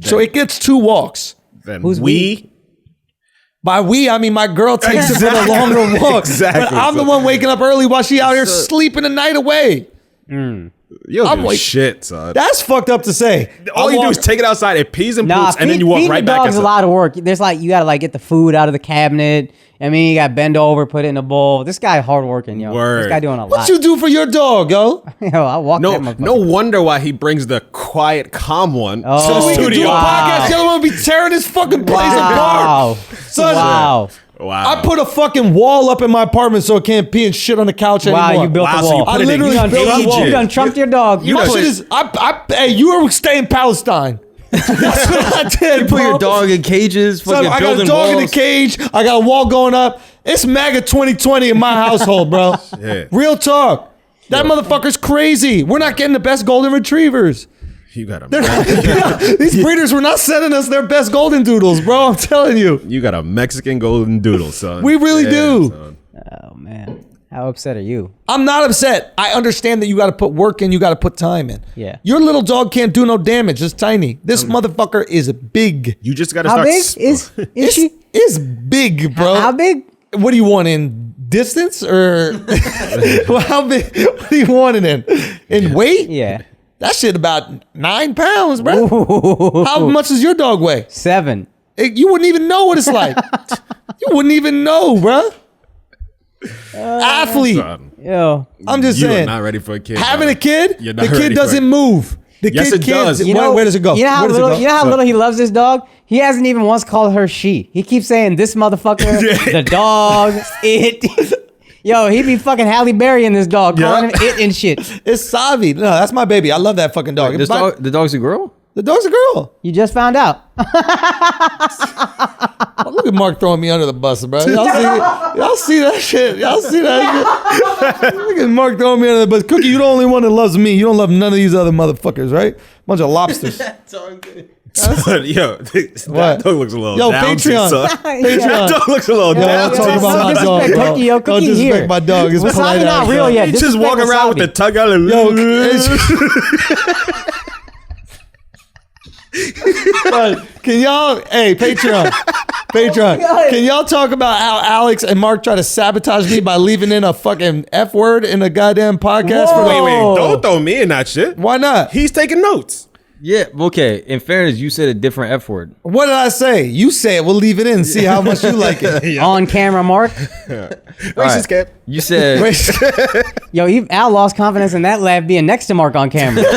So it gets 2 walks. Then Who's we? By we, I mean my girl takes it for the longer walk. Exactly. But I'm the one waking up early while she out here sleeping the night away. You don't I'm give a like- shit, son. That's fucked up to say. All I'm you do is walking- take it outside, it pees and Nah, poops, and then you walk feeding right the back dog's a inside. lot of work. There's like you gotta like get the food out of the cabinet. I mean, you gotta bend over, put it in a bowl. This guy hard working, yo. Word. This guy doing a What lot. you do for your dog, yo? Yo, I walk No, that motherfucker. no wonder why he brings the quiet, calm one to Oh. the So we can do a studio. podcast. The other one would be tearing this fucking place apart. Wow. Son, Wow. Wow. I put a fucking wall up in my apartment so it can't pee and shit on the couch anymore. Wow, you built Wow, the so you wall. put I it in literally You done, built a Trump, wall. you done trumped your dog. My shit is, hey, you were staying in Palestine. That's what I did. You put your bro. dog in cages, Son, fucking I got a building dog in walls. a cage. I got a wall going up. It's MAGA 2020 in my household, bro. Yeah. Real talk. That motherfucker's crazy. We're not getting the best golden retrievers. You got a These breeders were not sending us their best golden doodles, bro. I'm telling you. you got a Mexican golden doodle, son. We really do. son. Oh man, how upset are you? I'm not upset. I understand that you got to put work in, you got to put time in. Yeah. Your little dog can't do no damage. It's tiny. This motherfucker is big. You just got to How start. big is she? It's big, bro. How big? What do you want in distance or well, how big? What do you want it in weight? Yeah, That shit about 9 pounds, bro. How much does your dog weigh? 7. You wouldn't even know what it's like. You wouldn't even know, bro. Athlete. Son, Yo, I'm just you are saying. not ready for a kid. Having a brother. kid, You're the not kid ready for doesn't it. move. The Yes, kid it can't. does. Where does it go? You know how Where does it little, go? you know how little he loves this dog? He hasn't even once called her she. He keeps saying this motherfucker, the dog, it. Yo, he be fucking Halle Berry in this dog, calling him it and shit. It's Savi. No, that's my baby. I love that fucking dog. This dog, the dog's a girl? The dog's a girl. You just found out. Oh, look at Mark throwing me under the bus, bro. Y'all see that shit? Y'all see that shit? Look at Mark throwing me under the bus. Cookie, you the only one that loves me. You don't love none of these other motherfuckers, right? Bunch of lobsters. Son, yo, that dog looks a little Yo, down. Patreon. Son. That dog looks a little Yo, down. don't talk about my Don't dog, disrespect bro. Cookie, yo. Don't Cookie disrespect here. my dog. It's Wasabi polite not ass real dog. yet. He's just Disrespect walking around with the Wasabi. tongue out and Can y'all, hey, Patreon, can y'all talk about how Alex and Mark try to sabotage me by leaving in a fucking F word in a goddamn podcast? Whoa. For Wait, don't throw me in that shit. Why not? He's taking notes. Yeah, okay. In fairness, you said a different F word. What did I say? You say it. We'll leave it in and see how much you like it. On camera, Mark. Racist cap. You said Yo, Al lost confidence in that lab being next to Mark on camera. All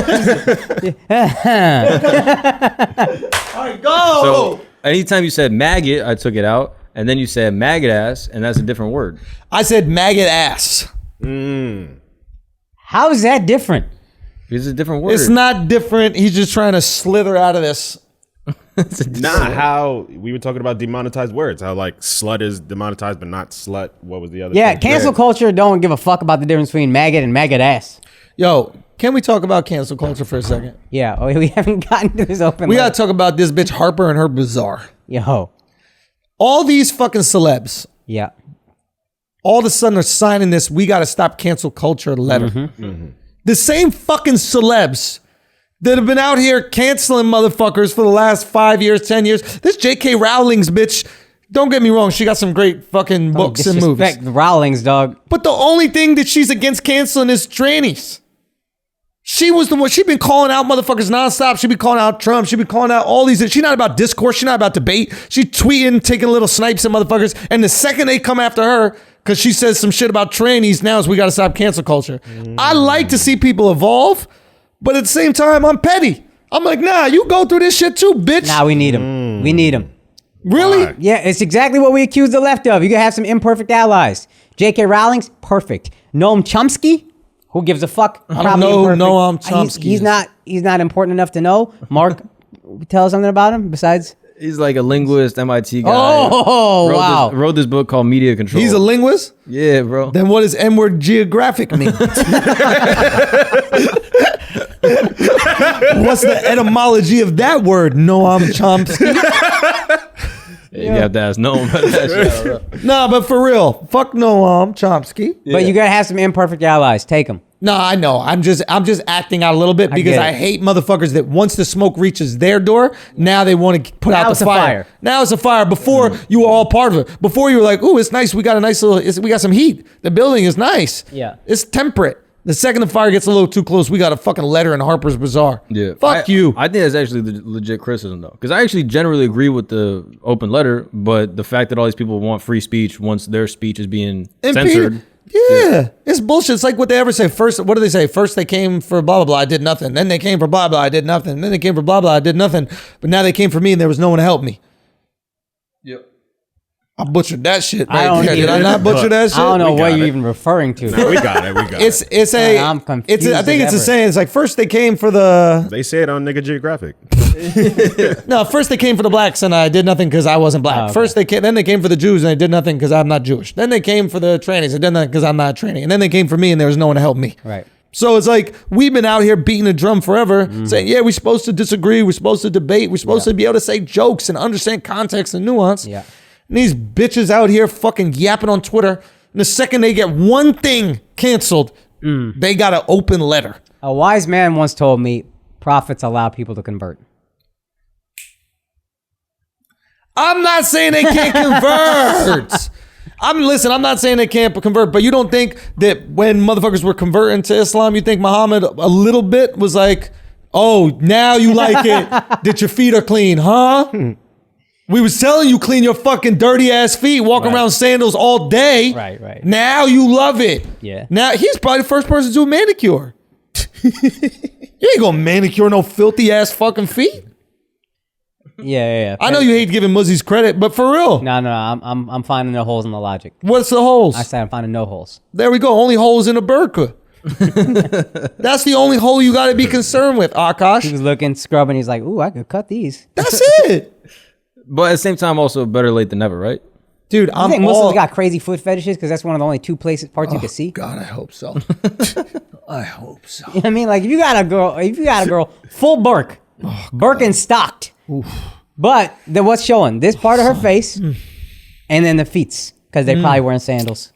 right, go. so. Anytime you said maggot, I took it out, and then you said maggot ass, and that's a different word. I said maggot ass. How is that different? It's a different word. It's not different. He's just trying to slither out of this. Nah, how we were talking about demonetized words. How like slut is demonetized, but not slut. What was the other? Yeah, thing? cancel culture don't give a fuck about the difference between maggot and maggot ass. Yo, can we talk about cancel culture for a second? Yeah, we haven't gotten to this open. We letter. got to talk about this bitch Harper and her bazaar. Yo, All these fucking celebs, yeah. all of a sudden are signing this, we got to stop cancel culture letter. The same fucking celebs that have been out here canceling motherfuckers for the last 5 years, 10 years. This J.K. Rowling's bitch, don't get me wrong, she got some great fucking books and movies. Disrespect the Rowlings, dog. But the only thing that she's against canceling is trannies. She was the one. She been calling out motherfuckers nonstop. She been calling out Trump. She been calling out all these. She not about discourse. She not about debate. She tweeting, taking little snipes at motherfuckers. And the second they come after her because she says some shit about trannies, now is we got to stop cancel culture. I like to see people evolve, but at the same time, I'm petty. I'm like, nah, you go through this shit too, bitch. Nah, we need him. We need him. Really? Why? Yeah, it's exactly what we accuse the left of. You can have some imperfect allies. J.K. Rowling's perfect. Noam Chomsky, who gives a fuck? I don't know who Noam Chomsky He's not important enough to know. Mark, tell us something about him besides. He's like a linguist, MIT guy. Oh, wow. Wrote this book called Media Control. He's a linguist? Yeah, bro. Then what does N-word geographic mean? What's the etymology of that word? Noam Chomsky. You have to ask Noam about that shit. Nah, but for real, fuck Noam Chomsky. But you gotta have some imperfect allies. Take them. No, I know. I'm just acting out a little bit because get I it. hate motherfuckers that once the smoke reaches their door, now they want to put Now out it's the a fire. fire. Now it's a fire. Before you were all part of it. Before you were like, ooh, it's nice. We got a nice little. We got some heat. The building is nice. Yeah. It's temperate. The second the fire gets a little too close, we got a fucking letter in Harper's Bazaar. Yeah. Fuck you. I think that's actually the legit criticism, though. Because I actually generally agree with the open letter, but the fact that all these people want free speech once their speech is being censored. Yeah, it's bullshit. It's like what they ever say. First, what do they say? First they came for blah, blah, blah, I did nothing. Then they came for blah, blah, I did nothing. Then they came for blah, blah, I did nothing. But now they came for me and there was no one to help me. Yep. I butchered that shit I right don't there. Did I even- not butcher that shit? I don't know We what got you're it. even referring to. Nah, we got it. We got it. It's I'm confused I think as it's a ever. saying. It's like first they came for the They say it on Nigga Geographic. no. First they came for the blacks and I did nothing because I wasn't black. Oh, okay. First they came, then they came for the Jews and I did nothing because I'm not Jewish. Then they came for the trannies and did nothing because I'm not a tranny. And then they came for me and there was no one to help me. Right. So it's like we've been out here beating the drum forever, saying, yeah, we're supposed to disagree, we're supposed to debate, we're supposed to be able to say jokes and understand context and nuance. Yeah. And these bitches out here fucking yapping on Twitter. And the second they get one thing canceled, they got an open letter. A wise man once told me, prophets allow people to convert. I'm not saying they can't convert. I'm not saying they can't convert, but you don't think that when motherfuckers were converting to Islam, you think Muhammad a little bit was like, oh, now you like it that your feet are clean, huh? We was telling you clean your fucking dirty ass feet, walk around sandals all day. Right. Now you love it. Yeah. Now he's probably the first person to do a manicure. You ain't gonna manicure no filthy ass fucking feet. Yeah. I know you hate giving muzzies credit, but for real, No. I'm finding no holes in the logic. what's the holes? I said I'm finding no holes. There we go. Only holes in a burqa. That's the only hole you got to be concerned with, He Akaash. was looking, scrubbing. He's like, ooh, I could cut these. That's it. But at the same time, also better late than never, right? Dude, I I'm think all... Muslims got crazy foot fetishes because that's one of the only two parts you can see. God, I hope so. I hope so. You know what I mean? Like if you got a girl full Birkenstocked. But what's showing? This part of her face and then the feet. Because they're probably wearing sandals.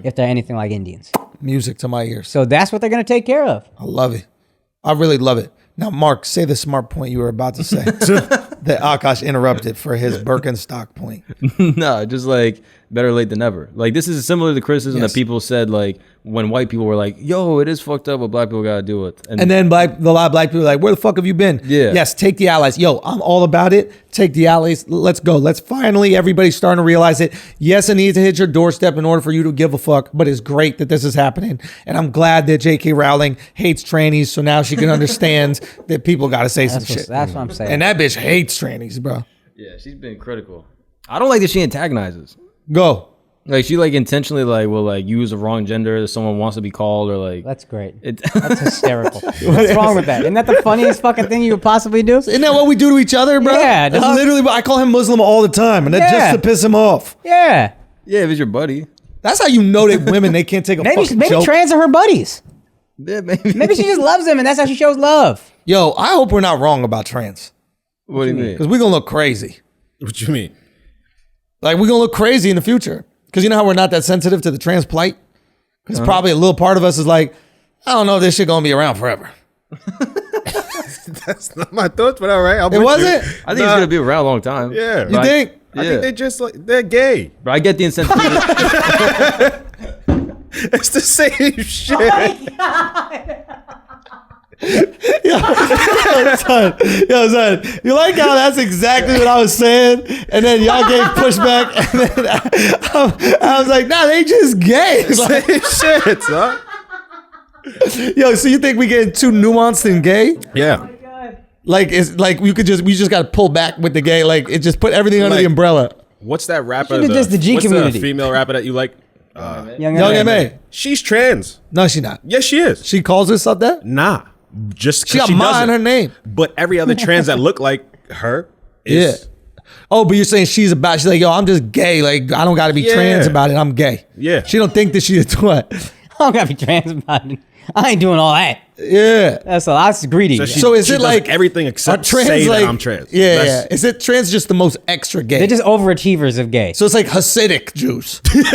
If they're anything like Indians. Music to my ears. So that's what they're gonna take care of. I love it. I really love it. Now, Mark, say the smart point you were about to say that Akaash interrupted for his Birkenstock point. No, just like better late than never. Like this is similar to the criticism Yes. that people said like when white people were like, yo, it is fucked up what black people gotta deal with. And then a lot of black people are like, where the fuck have you been? Yeah. Yes, take the allies. Yo, I'm all about it. Take the allies. Let's go. Let's finally, everybody's starting to realize it. Yes, it needs to hit your doorstep in order for you to give a fuck, but it's great that this is happening. And I'm glad that J.K. Rowling hates trannies, so now she can understand that people got to say some shit. That's what I'm saying. And that bitch hates trannies, bro. yeah, she's been critical. I don't like that she antagonizes. Go. Like she like intentionally like will like use the wrong gender that someone wants to be called or like That's great. it. That's hysterical. What's wrong with that? Isn't that the funniest fucking thing you could possibly do? Isn't that what we do to each other, bro? Yeah, That's dog. literally what I call him Muslim all the time, and that's Yeah. just to piss him off. Yeah. Yeah, if it's your buddy. That's how you know that women, they can't take a fucking Maybe joke. trans are her buddies. Yeah, maybe. Maybe she just loves them and that's how she shows love. Yo, I hope we're not wrong about trans, What do you mean? because we're going to look crazy. What you mean? Like, we're going to look crazy in the future. Because you know how we're not that sensitive to the trans plight? Because probably a little part of us is like, I don't know if this shit going to be around forever. That's not my thoughts, but all right. It wasn't? I think it's gonna be around a long time. Yeah. But You think? I think they just like they're gay. But I get the incentive. It's the same shit. son, you like how that's exactly what I was saying, and then y'all gave pushback, and then I was like, nah, they just gay. Like, Shit, son. yo, so you think we getting too nuanced and gay? Yeah. Like it's like we just got to pull back with the gay. Like it just put everything under Like, the umbrella. What's that rapper? Should've just the G what's community. the female rapper that you like? Young Young M.A. M.A. She's trans. No, she not. Yes, she is. She calls herself that. Nah. Just She got she Ma in doesn't. her name. But every other trans that look like her is. Yeah. Oh, but you're saying she's like, yo, I'm just gay. Like I don't got to be Yeah. trans about it. I'm gay. Yeah. She don't think that she's what? I don't gotta be trans about it. I ain't doing all that. Yeah. That's greedy. So is she it does like everything are except trans say like that I'm trans? Yeah, That's- yeah. Is it trans just the most extra gay? They're just overachievers of gay. So it's like Hasidic Jews. it's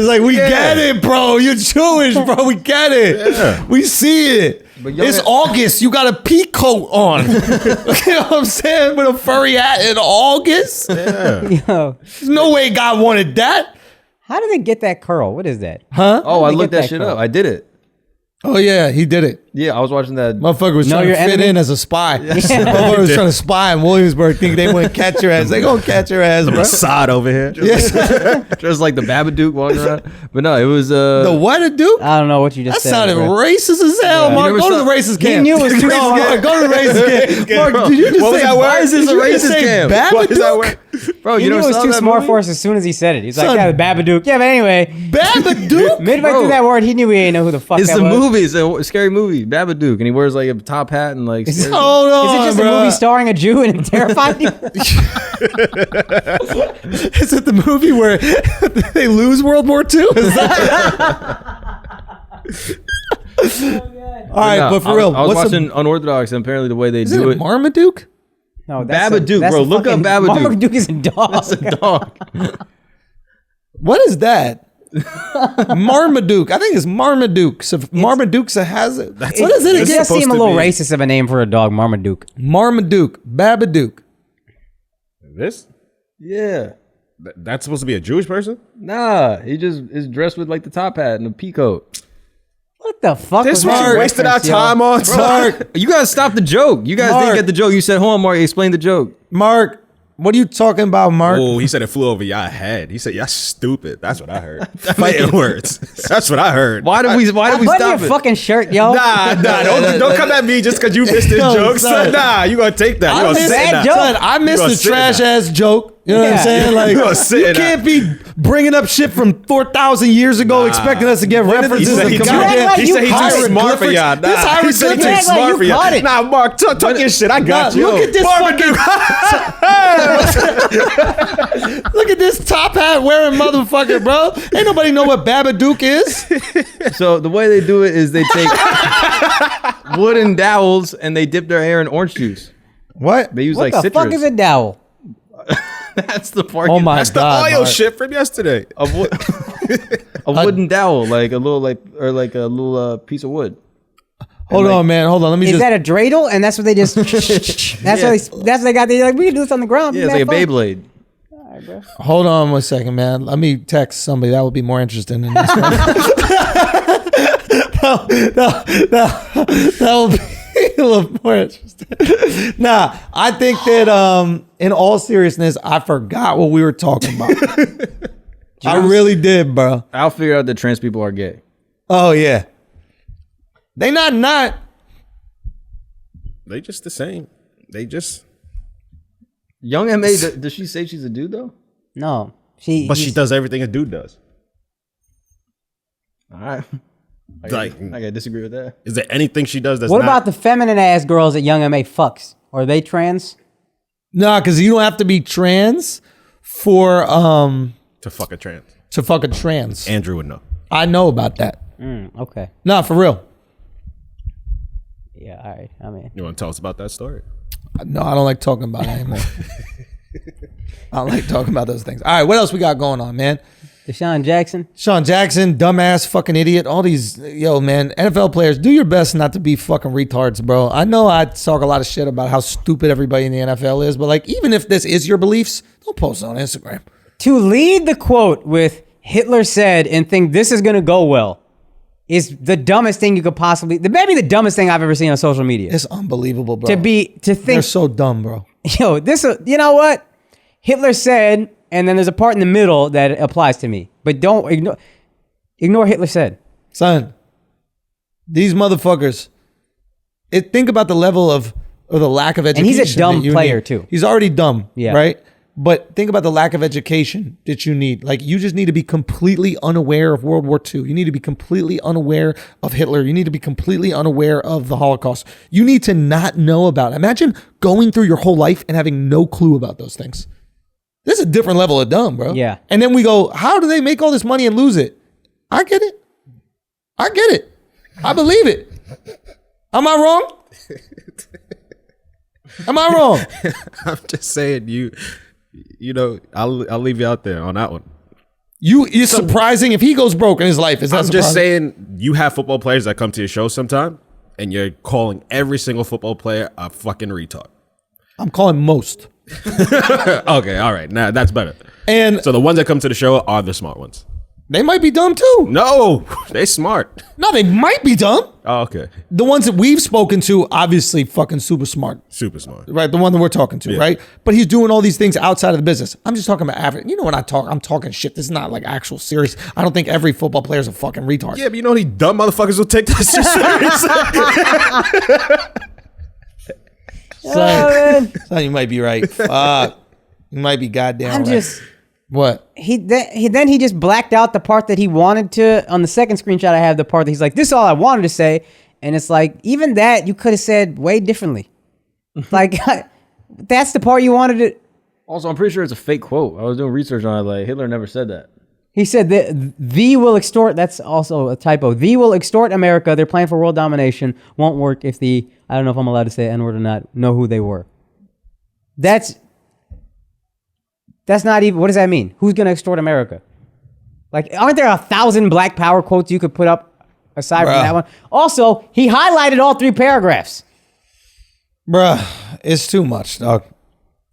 like we get it, bro. You're Jewish, bro. We get it. Yeah. We see it. It's August. You got a pea coat on. You know what I'm saying? With a furry hat in August. Yo, There's no way God wanted that. how did they get that curl? What is that? Huh? Oh, How I did they looked get that that shit curl? up. I did it. Oh yeah, he did it. Yeah, I was watching that. Motherfucker was Know trying to your fit enemy? in as a spy. Motherfucker was trying to spy in Williamsburg, thinking they wouldn't catch her ass. They gonna catch her ass, bro. Assad over here. Yes. Just like the Babadook walking around. But no, it was The what a Duke? I don't know what you That just said. sounded bro. racist as hell, You Mark. never Go to saw- the racist He camp. knew it was too No, smart. Mark, go to the racist camp. Mark, did you just What was say that word? why is this a racist camp? What is that word? bro. He You knew never it was saw too that smart movie? for us as soon as he said it. He's like, Son. yeah, the Babadook. Yeah, but anyway, Babadook? midway Bro. through that word, he knew he ain't know who the fuck It's that a was. movie. It's a scary movie. Babadook, and he wears like a top hat and like. Is it- scary- Hold on, Is it just bro. a movie starring a Jew and it terrified you? Is it the movie where they lose World War II? Is that? All right, No, but for real, I was what's watching Unorthodox, and apparently the way they is do it it. Marmaduke? No, Babadook, that's bro. a Look up fucking- Babadook. Marmaduke is a dog. That's a dog. What is that? Marmaduke. I think it's Marmaduke. So Marmaduke's a hazard. What is it It again? does seem a supposed to little be- racist of a name for a dog, Marmaduke. Marmaduke. Babadook. This? Yeah. That's supposed to be a Jewish person? Nah, he just is dressed with like the top hat and a peacoat. What the fuck? This was that man wasted our reference, yo? time on. Mark. You guys stop the joke. You guys Mark. didn't get the joke. You said, hold on, Mark, explain the joke. Mark, what are you talking about, Mark? Oh, he said it flew over y'all head. He said, y'all stupid. That's what I heard. Fighting words. That's what I heard. Why did we Button stop your it? fucking shirt, yo. Nah, don't come at me just because you missed his Yo, jokes. son. Nah, you gonna take that. You I gonna missed, sit in bad that. joke. son, I missed gonna the sit in trash that. ass joke. You know what I'm Yeah. saying? Like, You gonna sit you in can't be bringing up shit from 4,000 years ago, expecting us to get references. He said of he, goddamn got it. he said he's too hieroglyphics. smart for y'all. This Nah, he said he's too hieroglyphics. You act like smart you for y'all. caught it. Nah, Mark, talk your shit. I got Nah, you. look at this Look at this top hat wearing motherfucker, bro. Ain't nobody know what Babadook is. So the way they do it is they take wooden dowels and they dip their hair in orange juice. What? They use What like the citrus. fuck is a dowel? That's the part. Oh my That's the God, oil Mark. shit from yesterday. A wooden dowel, like a little piece of wood. Hold on, man. Hold on. Let me Is just. that a dreidel? And that's what they just. That's what they got. They're like, we can do this on the ground. Yeah, it's like a Beyblade. Hold on 1 second, man. Let me text somebody that would be more interested in this one. that will be a little more interesting. Nah, I think that in all seriousness, I forgot what we were talking about. I really did, bro. I'll figure out that trans people are gay. Oh yeah. They not. They just the same. They just. Young MA, does she say she's a dude though? No, But she does everything a dude does. All right. Like, I gotta disagree with that. is there anything she does that's What not? about the feminine ass girls that Young MA fucks? Are they trans? Nah, because you don't have to be trans for to fuck a trans? to fuck a trans. Andrew would know. I know about that. Okay. Nah, for real. Yeah. All right. I mean, You want to tell us about that story? No, I don't like talking about it anymore. I don't like talking about those things. All right, what else we got going on, man? Deshaun Jackson. Sean Jackson, dumbass, fucking idiot. All these, yo, man, NFL players, do your best not to be fucking retards, bro. I know I talk a lot of shit about how stupid everybody in the NFL is, but like, even if this is your beliefs, don't post it on Instagram. To lead the quote with Hitler said and think this is going to go well is the dumbest thing you could possibly. Maybe the dumbest thing I've ever seen on social media. It's unbelievable, bro. To think they're so dumb, bro. Yo, you know what? Hitler said, and then there's a part in the middle that applies to me. But don't ignore Hitler said. Son, these motherfuckers. Think about the level of or the lack of education. And he's a dumb player too. He's already dumb, yeah. Right? But think about the lack of education that you need. Like, you just need to be completely unaware of World War II. You need to be completely unaware of Hitler. You need to be completely unaware of the Holocaust. You need to not know about it. Imagine going through your whole life and having no clue about those things. This is a different level of dumb, bro. Yeah. And then we go, how do they make all this money and lose it? I get it. I get it. I believe it. Am I wrong? Am I wrong? I'm just saying, you know, I'll leave you out there on that one. It's surprising if he goes broke in his life. Is that I'm surprising? just saying, you have football players that come to your show sometime, and you're calling every single football player a fucking retard. I'm calling most. Okay, all right, now that's better. And so the ones that come to the show are the smart ones. they might be dumb too. No, they smart. No, they might be dumb. Oh, okay. The ones that we've spoken to, obviously fucking super smart. Super smart. Right, the one that we're talking to, right? But he's doing all these things outside of the business. I'm just talking about average. You know when I'm talking shit. This is not like actual serious. I don't think every football player is a fucking retard. Yeah, but you know these dumb motherfuckers will take this shit serious. Son, you might be right. Fuck. You might be goddamn right. What? He just blacked out the part that he wanted to. On the second screenshot, I have the part that he's like, this is all I wanted to say. And it's like, even that you could have said way differently. Like, that's the part you wanted to. Also, I'm pretty sure it's a fake quote. I was doing research on it. Like, Hitler never said that. He said that the will extort. That's also a typo. The will extort America. Their plan for world domination won't work if the, I don't know if I'm allowed to say N-word or not, know who they were. That's not even, what does that mean? Who's going to extort America? Like, aren't there 1,000 Black Power quotes you could put up aside from that one? Also, he highlighted all 3 paragraphs. Bruh, it's too much, dog.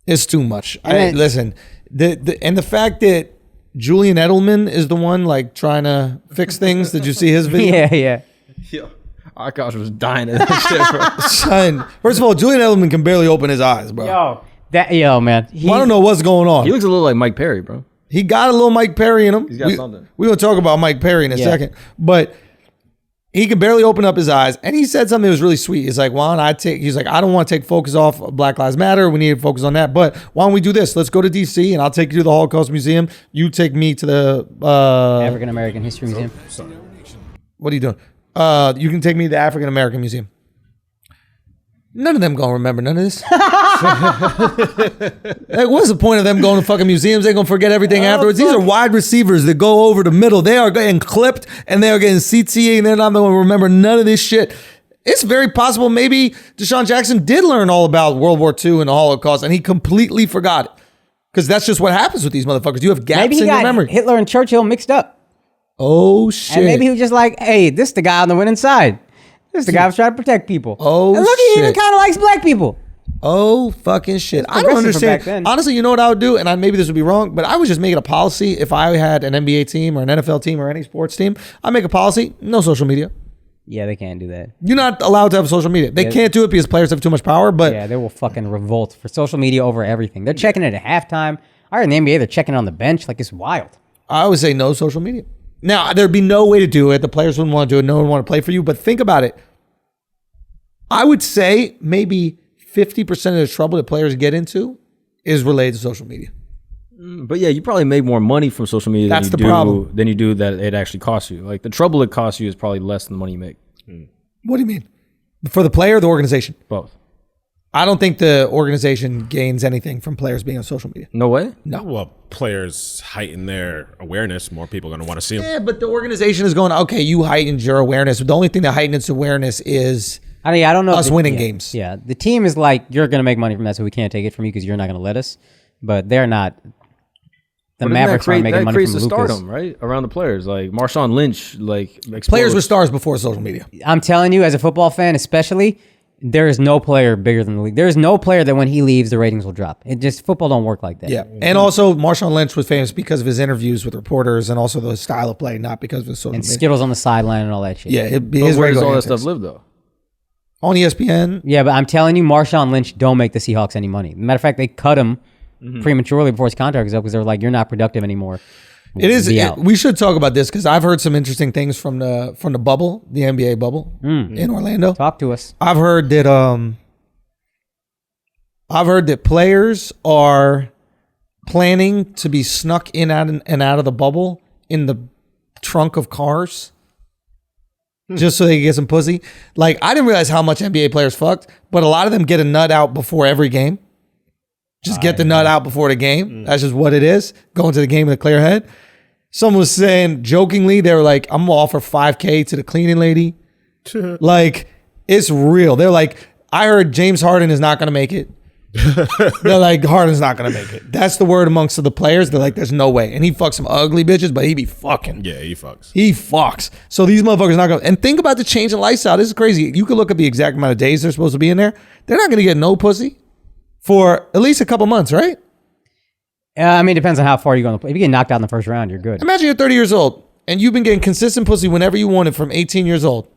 It's too much. Listen, the fact that Julian Edelman is the one like trying to fix things. Did you see his video? Yeah. Yo, Akaash was dying at that shit, bro. Son, first of all, Julian Edelman can barely open his eyes, bro. Yo, man. I don't know what's going on. He looks a little like Mike Perry, bro. He got a little Mike Perry in him. He's got something. We're going to talk about Mike Perry in a second. But he can barely open up his eyes. And he said something that was really sweet. He's like, he's like, I don't want to take focus off of Black Lives Matter. We need to focus on that. But why don't we do this? Let's go to D.C. and I'll take you to the Holocaust Museum. You take me to the African American History Museum. What are you doing? You can take me to the African American Museum. None of them gonna remember none of this. Like, what's the point of them going to fucking museums? They're gonna forget everything afterwards. These are wide receivers that go over the middle. They are getting clipped and they are getting CTA and they're not gonna remember none of this shit. It's very possible maybe Deshaun Jackson did learn all about World War II and the Holocaust and he completely forgot it. Because that's just what happens with these motherfuckers. You have gaps in your memory. Hitler and Churchill mixed up. Oh shit. And maybe he was just like, hey, this is the guy on the winning side. This is the guy who's trying to protect people. Oh, and look, he even kind of likes black people. Oh, fucking shit. I don't understand. Honestly, you know what I would do? And maybe this would be wrong, but I would just make it a policy if I had an NBA team or an NFL team or any sports team. I'd make a policy, no social media. Yeah, they can't do that. You're not allowed to have social media. They can't do it because players have too much power, but... Yeah, they will fucking revolt for social media over everything. They're checking it at halftime. I heard in the NBA, they're checking it on the bench. Like, it's wild. I would say no social media. Now, there'd be no way to do it. The players wouldn't want to do it. No one would want to play for you. But think about it. I would say maybe 50% of the trouble that players get into is related to social media. But yeah, you probably make more money from social media than you do that it actually costs you. Like the trouble it costs you is probably less than the money you make. What do you mean? For the player or the organization? Both. I don't think the organization gains anything from players being on social media. No way? No. Well, players heighten their awareness. More people are going to want to see them. Yeah, but the organization is going, okay, you heightened your awareness. The only thing that heightens awareness is... I don't know us winning games. Yeah, the team is like, you're going to make money from that, so we can't take it from you because you're not going to let us. But they're not. The Mavericks aren't making money from Lucas. That creates a stardom, right? Around the players. Like Marshawn Lynch, like... Players were stars before social media. I'm telling you, as a football fan especially, there is no player bigger than the league. There is no player that when he leaves, the ratings will drop. It just, football don't work like that. Yeah. And also, Marshawn Lynch was famous because of his interviews with reporters and also the style of play, not because of his social And media. Skittles on the sideline and all that shit. Yeah. But where does all that antics. stuff live though? On ESPN. Yeah, but I'm telling you, Marshawn Lynch don't make the Seahawks any money. Matter of fact, they cut him prematurely before his contract was up because they were like, you're not productive anymore. We should talk about this because I've heard some interesting things from the bubble, the NBA bubble in Orlando. Talk to us. I've heard that players are planning to be snuck in and out of the bubble in the trunk of cars just so they can get some pussy. Like, I didn't realize how much NBA players fucked, but a lot of them get a nut out before every game. Just get the nut out before the game. That's just what it is. Going to the game with a clear head. Someone was saying jokingly, they were like, I'm gonna offer $5,000 to the cleaning lady. Like, it's real. They're like, I heard James Harden is not gonna make it. They're like, Harden's not gonna make it. That's the word amongst the players. They're like, there's no way. And he fucks some ugly bitches, but he be fucking. Yeah, he fucks. He fucks. So these motherfuckers not gonna. And think about the change in lifestyle. This is crazy. You could look at the exact amount of days they're supposed to be in there. They're not gonna get no pussy for at least a couple months, right? I mean, it depends on how far you're going to play. If you get knocked out in the first round, you're good. Imagine you're 30 years old and you've been getting consistent pussy whenever you want it from 18 years old.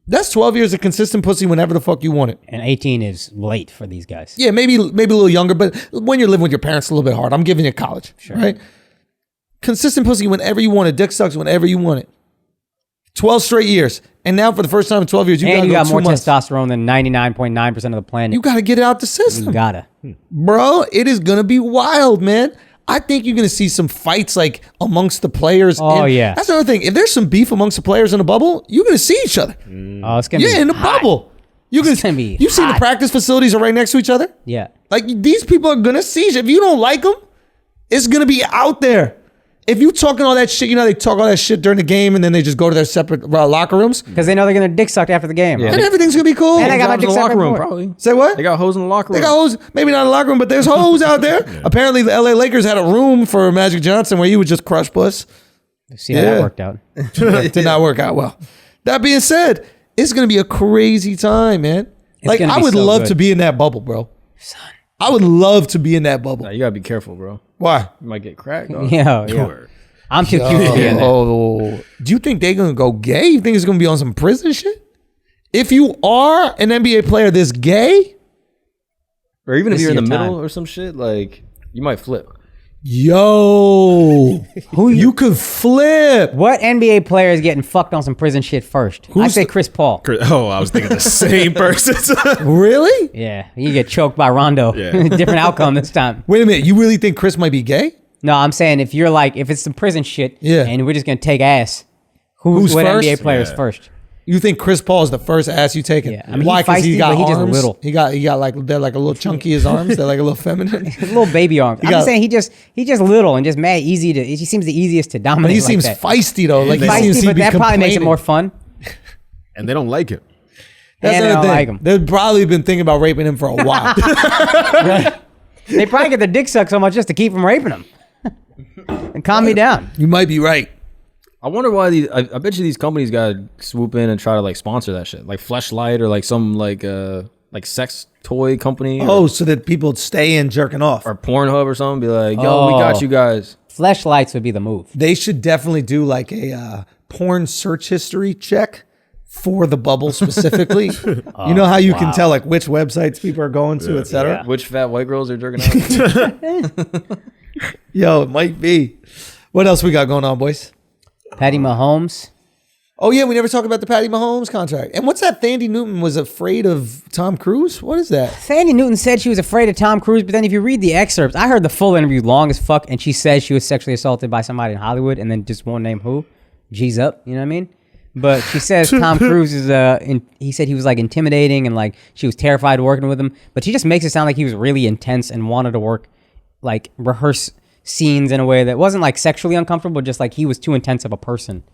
That's 12 years of consistent pussy whenever the fuck you want it. And 18 is late for these guys. Yeah, maybe a little younger, but when you're living with your parents, a little bit hard. I'm giving you college, right? Consistent pussy whenever you want it. Dick sucks whenever you want it. 12 straight years. And now for the first time in 12 years, you got more 2 months. testosterone than 99.9% of the planet. You got to get it out the system. You gotta. Bro, it is going to be wild, man. I think you're going to see some fights like amongst the players. Oh, yeah. That's another thing. If there's some beef amongst the players in the bubble, you're going to see each other. Oh, it's gonna be In the hot. bubble. You're It's gonna be You've seen the hot. practice facilities are right next to each other? Yeah. Like, these people are going to see each other. If you don't like them, it's going to be out there. If you talking all that shit, you know, they talk all that shit during the game and then they just go to their separate locker rooms. Because they know they're going to dick sucked after the game. Yeah. And everything's going to be cool. And I got my Jobs in dick the sucked locker room, before. probably. Say what? They got hoes in the locker They room. got hoes, maybe not in the locker room, but there's hoes out there. Apparently, the LA Lakers had a room for Magic Johnson where he would just crush puss. See how that worked out. It did not work out well. That being said, it's going to be a crazy time, man. Like, gonna I be would so love good. to be in that bubble, bro. I would love to be in that bubble. Nah, you gotta be careful, bro. Why? You might get cracked. Dog. Yeah. I'm too cute to be in there. Oh, do you think they're going to go gay? You think it's going to be on some prison shit? If you are an NBA player this gay, Or even if This you're in the is your middle time. or some shit, like you might flip. yo, you could flip. What NBA player is getting fucked on some prison shit first? I say Chris Paul. Oh, I was thinking the same person. Really? Yeah, you get choked by Rondo. Yeah. Different outcome this time. Wait a minute. You really think Chris might be gay? No, I'm saying if you're like, if it's some prison shit, Yeah. and we're just gonna take ass, Who's what first? NBA player is Yeah. first? You think Chris Paul is the first ass you taking? Yeah. I mean, why? he's Because he feisty, got but he just arms. little. He got like they're like a little chunky. His arms. They're like a little feminine. His little baby arms. I'm got- just saying he just little and just mad easy to. He seems the easiest to dominate. But he like seems that. feisty though. Like he seems feisty, to but be that probably makes it complaining. more fun. And they don't like it. That's And they another don't thing. like him. They've probably been thinking about raping him for a while. They probably get their dick sucked so much just to keep from raping them. And calm me down. You might be right. I wonder why these. I bet you these companies gotta swoop in and try to like sponsor that shit, like Fleshlight or like some like sex toy company. Oh, so that people stay in jerking off. or Pornhub or something. Be like, yo, we got Oh. you guys. Fleshlights would be the move. They should definitely do like a porn search history check for the bubble specifically. You know how you can tell like which websites people are going to, et cetera? Which fat white girls are jerking out? Yo, it might be. What else we got going on, boys? Patty Mahomes. Oh yeah, we never talked about the Patty Mahomes contract. And what's that? Thandi Newton was afraid of Tom Cruise. What is that? Sandy Newton said she was afraid of Tom Cruise, but then if you read the excerpts, I heard the full interview, long as fuck, and she says she was sexually assaulted by somebody in Hollywood, and then just won't name who. G's up, you know what I mean? But she says Tom Cruise is, he said he was like intimidating and like she was terrified working with him, but she just makes it sound like he was really intense and wanted to work, like rehearse scenes in a way that wasn't like sexually uncomfortable, just like he was too intense of a person.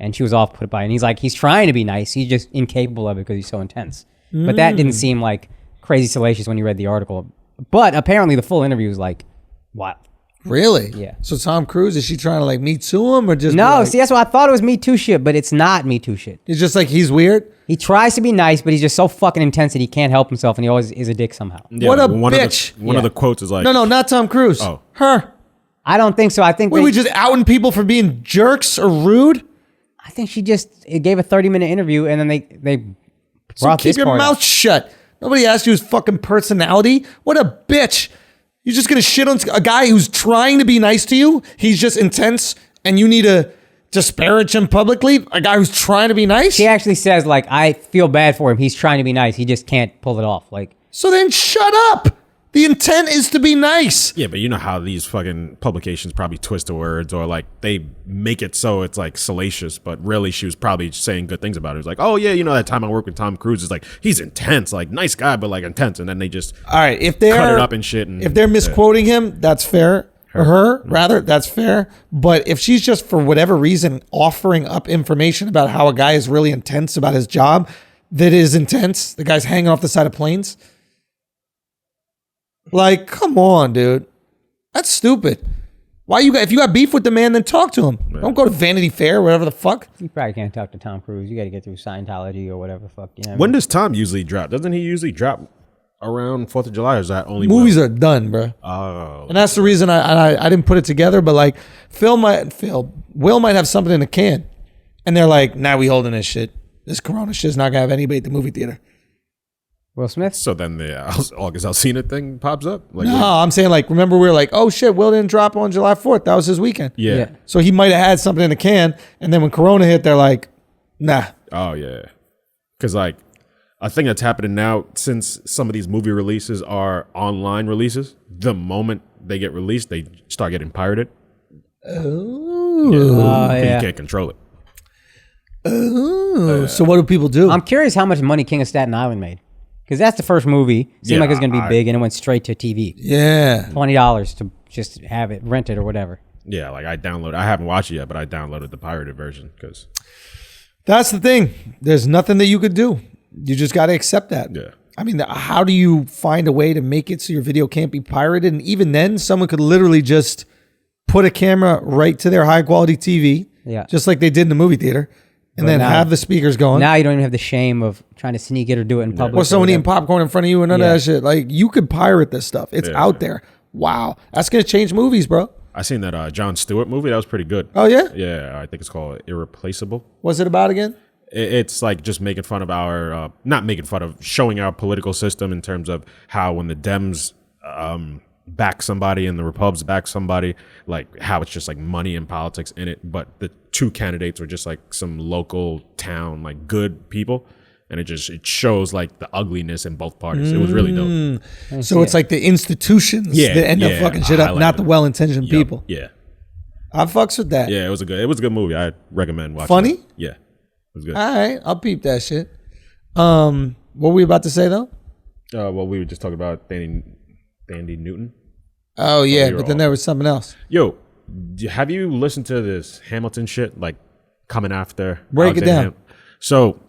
And she was off put by it. And he's like, he's trying to be nice. He's just incapable of it because he's so intense. But that didn't seem like crazy salacious when you read the article. But apparently the full interview was like, wow. Really? Yeah. So Tom Cruise, is she trying to like Me Too him or just No, like, see, that's why I thought it was Me Too shit, but it's not Me Too shit. it's just like he's weird? He tries to be nice, but he's just so fucking intense that he can't help himself, and he always is a dick somehow. Yeah, What a one bitch. One of the quotes is like, No, not Tom Cruise. Oh. Her. I don't think so. I think Wait, we just outing people for being jerks or rude? I think she just gave a 30-minute interview, and then they So brought keep this your part mouth up. shut. Nobody asked you his fucking personality. What a bitch. You're just going to shit on a guy who's trying to be nice to you. He's just intense and you need to disparage him publicly. A guy who's trying to be nice. She actually says, like, I feel bad for him. He's trying to be nice. He just can't pull it off. Like, So then shut up. The intent is to be nice. yeah, but you know how these fucking publications probably twist the words or like they make it so it's like salacious, but really she was probably saying good things about it. It was like, oh yeah, you know that time I worked with Tom Cruise is like he's intense, like nice guy, but like intense, and then they just All right, if they're cut it up and shit. And if they're misquoting him, that's fair. Or her, rather, that's fair. But if she's just for whatever reason offering up information about how a guy is really intense about his job, that is intense. The guy's hanging off the side of planes. Like, come on, dude. That's stupid. Why you got? If you got beef with the man, then talk to him. Don't go to Vanity Fair, whatever the fuck. you probably can't talk to Tom Cruise. You got to get through Scientology or whatever the fuck. You know what I when mean? does Tom usually drop? Doesn't he usually drop around 4th of July? Or is that only Movies are done, bro. Oh, And that's the reason I didn't put it together. But like, Will might have something in the can, and they're like, "Nah, we holding this shit. This Corona shit's not gonna have anybody at the movie theater." Will Smith? so then the August Alsina thing pops up. Like, No, I'm saying like, remember we were like, "Oh shit, Will didn't drop on July 4th. That was his weekend." yeah. Yeah. So he might have had something in the can, and then when Corona hit, they're like, "Nah." Oh yeah, because like a thing that's happening now, since some of these movie releases are online releases, the moment they get released, they start getting pirated. Ooh. Yeah, yeah. you can't control it. Ooh. So what do people do? I'm curious how much money King of Staten Island made. Because that's the first movie. Seemed Yeah, like it was going to be I- big, and it went straight to TV. yeah. $20 to just have it, rent it or whatever. Yeah, like I haven't watched it yet, but I downloaded the pirated version because That's the thing. There's nothing that you could do. You just got to accept that. yeah, I mean, how do you find a way to make it so your video can't be pirated? And even then, someone could literally just put a camera right to their high quality TV, Yeah. just like they did in the movie theater, and But then now- have the speakers going. Now you don't even have the shame of trying to sneak it or do it in public. or someone eating whatever. popcorn in front of you and none Yeah. of that shit. Like, you could pirate this stuff. It's Yeah. out there. Wow. That's going to change movies, bro. I seen that Jon Stewart movie. That was pretty good. Oh, yeah? Yeah, I think it's called Irreplaceable. What's it about again? It's like just making fun of our, not making fun of, showing our political system in terms of how when the Dems back somebody and the Repubs back somebody, like how it's just like money and politics in it. But the two candidates were just like some local town, like good people. And it shows like the ugliness in both parties. It was really dope. So it's like the institutions that end up fucking shit up, not the well-intentioned Yup, people. Yeah. I fucks with that. Yeah, it was a good movie. I recommend watching Funny? it. Yeah. It was good. All right, I'll peep that shit. What were we about to say though? Well, we were just talking about Dandy Newton. Oh yeah, you're but then off. there was something else. Yo, have you listened to this Hamilton shit? Like coming after. Break it Alexander down. So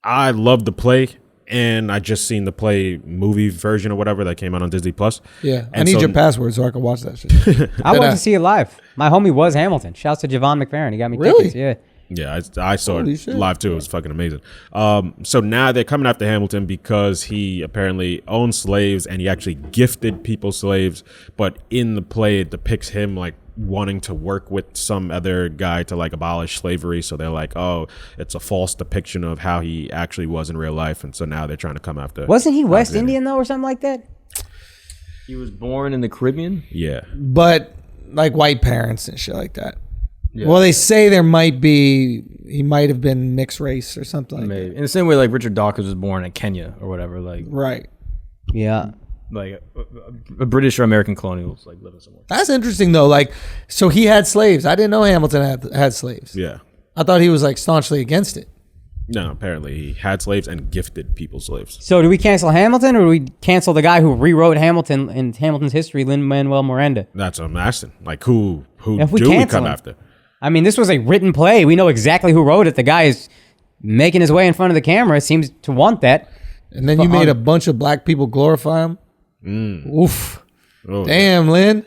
I love the play, and I just seen the play movie version or whatever that came out on Disney Plus. Yeah, I And need so- your password so I can watch that shit. I wanted to see it live. My homie was Hamilton. Shouts to Javon McFerrin. He got me Really? tickets. Yeah. Yeah, I saw Holy it shit. live too. It was fucking amazing. So now they're coming after Hamilton because he apparently owned slaves and he actually gifted people slaves. But in the play, it depicts him like wanting to work with some other guy to like abolish slavery. So they're like, oh, it's a false depiction of how he actually was in real life. And so now they're trying to come after. Wasn't he West Alexander. Indian though or something like that? He was born in the Caribbean. Yeah. But like white parents and shit like that. Yeah. Well, they say he might have been mixed race or something like Maybe. In the same way, like Richard Dawkins was born in Kenya or whatever, like that. Right. Yeah. a British or American colonials like living somewhere. That's interesting though. Like, so he had slaves. I didn't know Hamilton had slaves. Yeah. I thought he was like staunchly against it. No, apparently he had slaves and gifted people slaves. So do we cancel Hamilton or do we cancel the guy who rewrote Hamilton in Hamilton's history, Lin-Manuel Miranda? That's what I'm asking. Like who If we do we cancel come him. after? I mean, this was a written play. We know exactly who wrote it. The guy is making his way in front of the camera. Seems to want that. And then you made a bunch of black people glorify him. Oof. Oh, Damn, Lynn.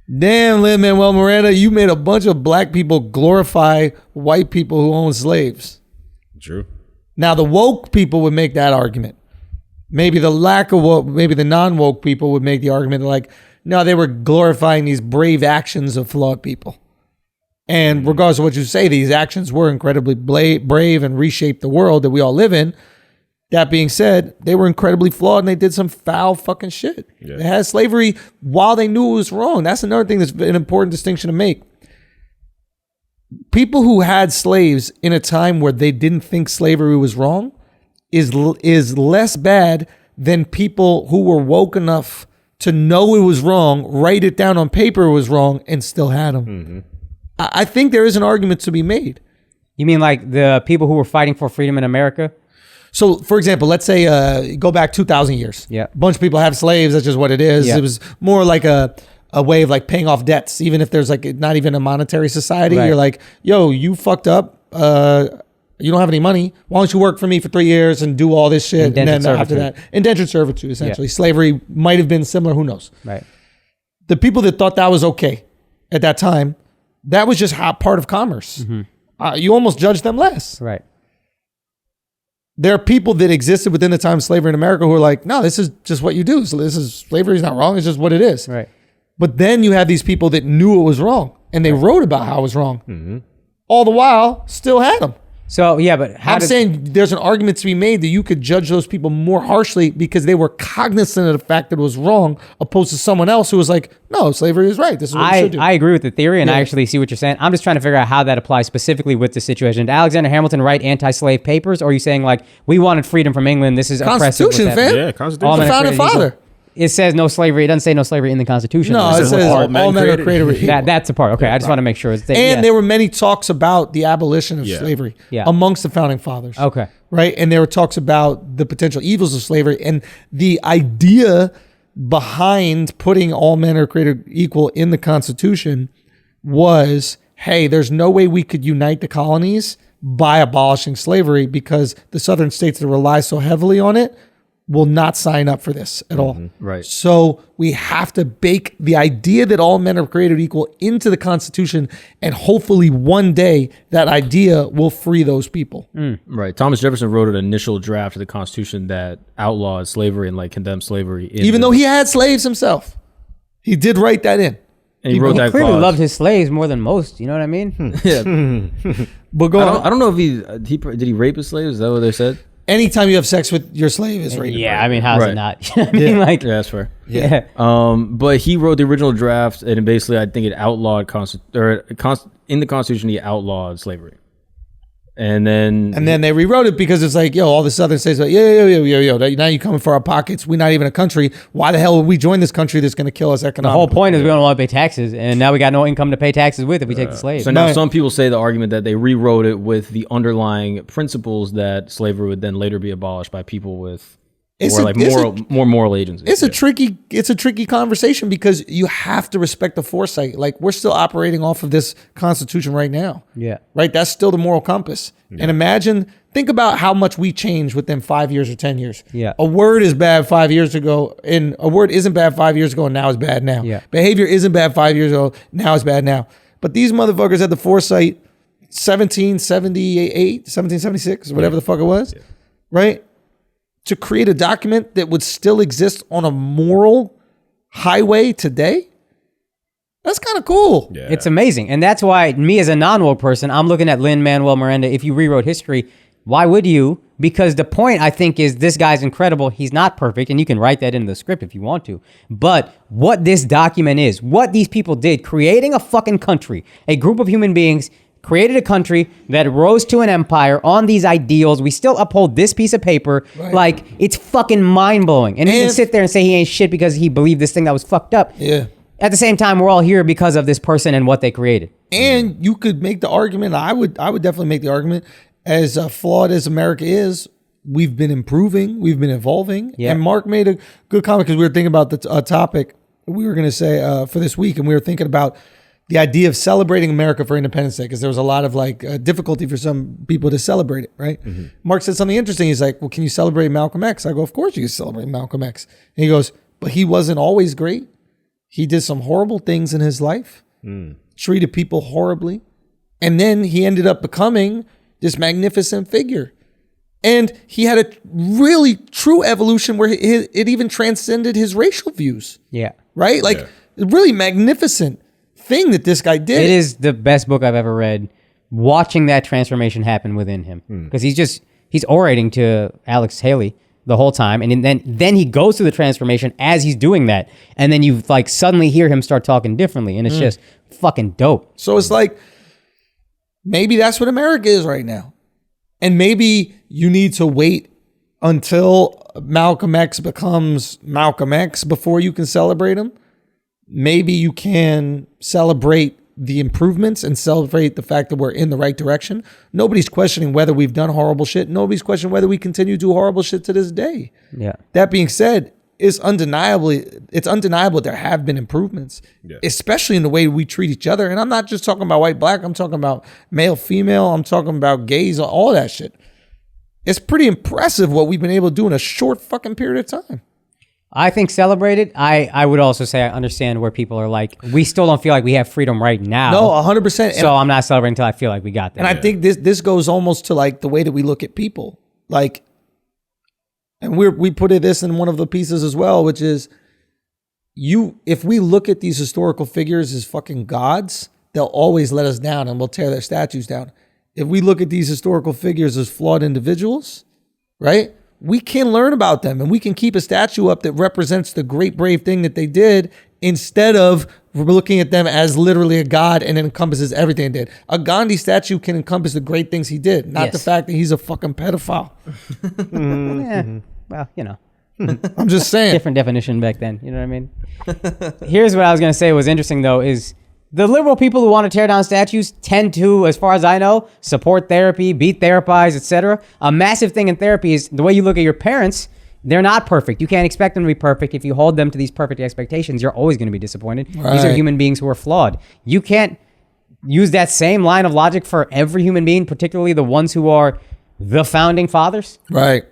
Damn, Lin-Manuel Miranda, you made a bunch of black people glorify white people who own slaves. True. Now, the woke people would make that argument. Maybe the lack of woke, maybe the non-woke people would make the argument like, no, they were glorifying these brave actions of flawed people. And regardless of what you say, these actions were incredibly brave and reshaped the world that we all live in. That being said, they were incredibly flawed and they did some foul fucking shit. Yeah. They had slavery while they knew it was wrong. That's another thing that's an important distinction to make. People who had slaves in a time where they didn't think slavery was wrong is less bad than people who were woke enough to know it was wrong, write it down on paper it was wrong, and still had them. Mm-hmm. I think there is an argument to be made. You mean like the people who were fighting for freedom in America? So, for example, let's say go back 2,000 years. Yeah. A bunch of people have slaves. That's just what it is. Yeah. It was more like a way of like paying off debts, even if there's like not even a monetary society. Right. You're like, yo, you fucked up. You don't have any money. Why don't you work for me for 3 years and do all this shit? Indentured and then servitude. After that, indentured servitude, essentially. Yeah. Slavery might have been similar. Who knows? Right. The people that thought that was okay at that time, that was just part of commerce. Mm-hmm. You almost judge them less. Right. There are people that existed within the time of slavery in America who are like, no, this is just what you do. So slavery is not wrong. It's just what it is. Right. But then you have these people that knew it was wrong and they wrote about how it was wrong. Mm-hmm. All the while, still had them. So, yeah, but I'm saying there's an argument to be made that you could judge those people more harshly because they were cognizant of the fact that it was wrong, opposed to someone else who was like, no, slavery is right. This is what you should do. I agree with the theory, and I actually see what you're saying. I'm just trying to figure out how that applies specifically with the situation. Did Alexander Hamilton write anti-slave papers, or are you saying, like, we wanted freedom from England, this is oppressive? Constitution, fam. Yeah, Constitution. The founding father. It says no slavery. It doesn't say no slavery in the Constitution. No, it says all men are created equal. That's the part. Okay, I just want to make sure. There were many talks about the abolition of slavery amongst the founding fathers. Okay. Right? And there were talks about the potential evils of slavery. And the idea behind putting all men are created equal in the Constitution was, hey, there's no way we could unite the colonies by abolishing slavery because the southern states that rely so heavily on it will not sign up for this at all. Right. So we have to bake the idea that all men are created equal into the Constitution, and hopefully one day that idea will free those people. Right. Thomas Jefferson wrote an initial draft of the Constitution that outlawed slavery and like condemned slavery. Even though he had slaves himself, he did write that in. And he wrote that clearly clause. loved his slaves more than most. You know what I mean? Yeah. But go on. I don't know if he did he rape his slaves? Is that what they said? Anytime you have sex with your slave is rape. Yeah, I mean, how's it not? I mean, yeah, that's fair. Yeah. But he wrote the original draft, and basically, I think it outlawed in the Constitution, he outlawed slavery. And then they rewrote it because it's like, yo, all the southern states are like, yo, now you coming for our pockets. We're not even a country. Why the hell would we join this country that's going to kill us economically? The whole point is we don't want to pay taxes, and now we got no income to pay taxes with if we take the slaves. So now some people say the argument that they rewrote it with the underlying principles that slavery would then later be abolished by people with more moral agency. It's a tricky conversation because you have to respect the foresight. Like, we're still operating off of this Constitution right now. Yeah. Right? That's still the moral compass. Yeah. And think about how much we changed within 5 years or 10 years. Yeah. A word is bad 5 years ago, and a word isn't bad 5 years ago, and now it's bad now. Yeah. Behavior isn't bad 5 years ago, now it's bad now. But these motherfuckers had the foresight 1778, 1776, whatever the fuck it was, right? To create a document that would still exist on a moral highway today. That's kind of cool. Yeah. It's amazing. And that's why me as a non-woke person, I'm looking at Lin-Manuel Miranda. If you rewrote history, why would you? Because the point, I think, is this guy's incredible. He's not perfect, and you can write that in the script if you want to. But what this document is, what these people did, creating a fucking country, a group of human beings created a country that rose to an empire on these ideals. We still uphold this piece of paper. Right. Like, it's fucking mind-blowing. And he can sit there and say he ain't shit because he believed this thing that was fucked up. Yeah. At the same time, we're all here because of this person and what they created. And you could make the argument, I would definitely make the argument, as flawed as America is, we've been improving, we've been evolving. Yeah. And Mark made a good comment because we were thinking about the topic we were going to say for this week, and we were thinking about the idea of celebrating America for Independence Day, because there was a lot of difficulty for some people to celebrate it, right? Mm-hmm. Mark said something interesting. He's like, well, can you celebrate Malcolm X? I go, of course you can celebrate Malcolm X. And he goes, but he wasn't always great. He did some horrible things in his life, treated people horribly, and then he ended up becoming this magnificent figure. And he had a really true evolution where it even transcended his racial views. Yeah. Right? Like, really magnificent thing that this guy did. It is the best book I've ever read, watching that transformation happen within him. Because he's orating to Alex Haley the whole time. And then he goes through the transformation as he's doing that. And then you like suddenly hear him start talking differently. And it's just fucking dope. So it's like, maybe that's what America is right now. And maybe you need to wait until Malcolm X becomes Malcolm X before you can celebrate him. Maybe you can celebrate the improvements and celebrate the fact that we're in the right direction. Nobody's questioning whether we've done horrible shit. Nobody's questioning whether we continue to do horrible shit to this day. Yeah. That being said, it's undeniable there have been improvements, especially in the way we treat each other. And I'm not just talking about white, black. I'm talking about male, female. I'm talking about gays, all that shit. It's pretty impressive what we've been able to do in a short fucking period of time. I think celebrated. I would also say I understand where people are like, we still don't feel like we have freedom right now. No, 100%. So I'm not celebrating until I feel like we got that. And I think this goes almost to like the way that we look at people. Like, and we put this in one of the pieces as well, which is if we look at these historical figures as fucking gods, they'll always let us down and we'll tear their statues down. If we look at these historical figures as flawed individuals, right? We can learn about them and we can keep a statue up that represents the great brave thing that they did instead of looking at them as literally a god and it encompasses everything they did. A Gandhi statue can encompass the great things he did, not the fact that he's a fucking pedophile. Well, you know. I'm just saying. Different definition back then. You know what I mean? Here's what I was going to say was interesting, though, is the liberal people who want to tear down statues tend to, as far as I know, support therapy, be therapized, etc. A massive thing in therapy is the way you look at your parents. They're not perfect. You can't expect them to be perfect. If you hold them to these perfect expectations, you're always going to be disappointed. Right. These are human beings who are flawed. You can't use that same line of logic for every human being, particularly the ones who are the founding fathers. Right.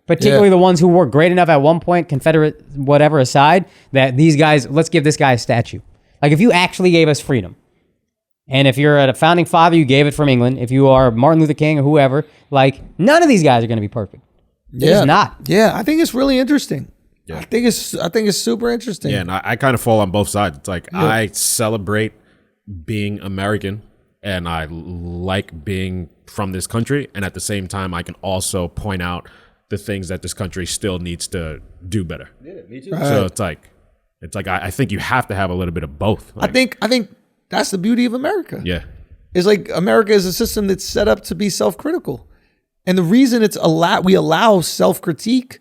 Particularly the ones who were great enough at one point, Confederate whatever aside, that these guys, let's give this guy a statue. Like if you actually gave us freedom, and if you're a founding father, you gave it from England, if you are Martin Luther King or whoever, like none of these guys are going to be perfect. They're just not. Yeah, I think it's really interesting. Yeah. I think it's super interesting. Yeah, and I kind of fall on both sides. It's like I celebrate being American and I like being from this country, and at the same time I can also point out the things that this country still needs to do better. Yeah, me too. Right. So it's like I think you have to have a little bit of both. Like, I think that's the beauty of America. Yeah. It's like America is a system that's set up to be self-critical. And the reason we allow self-critique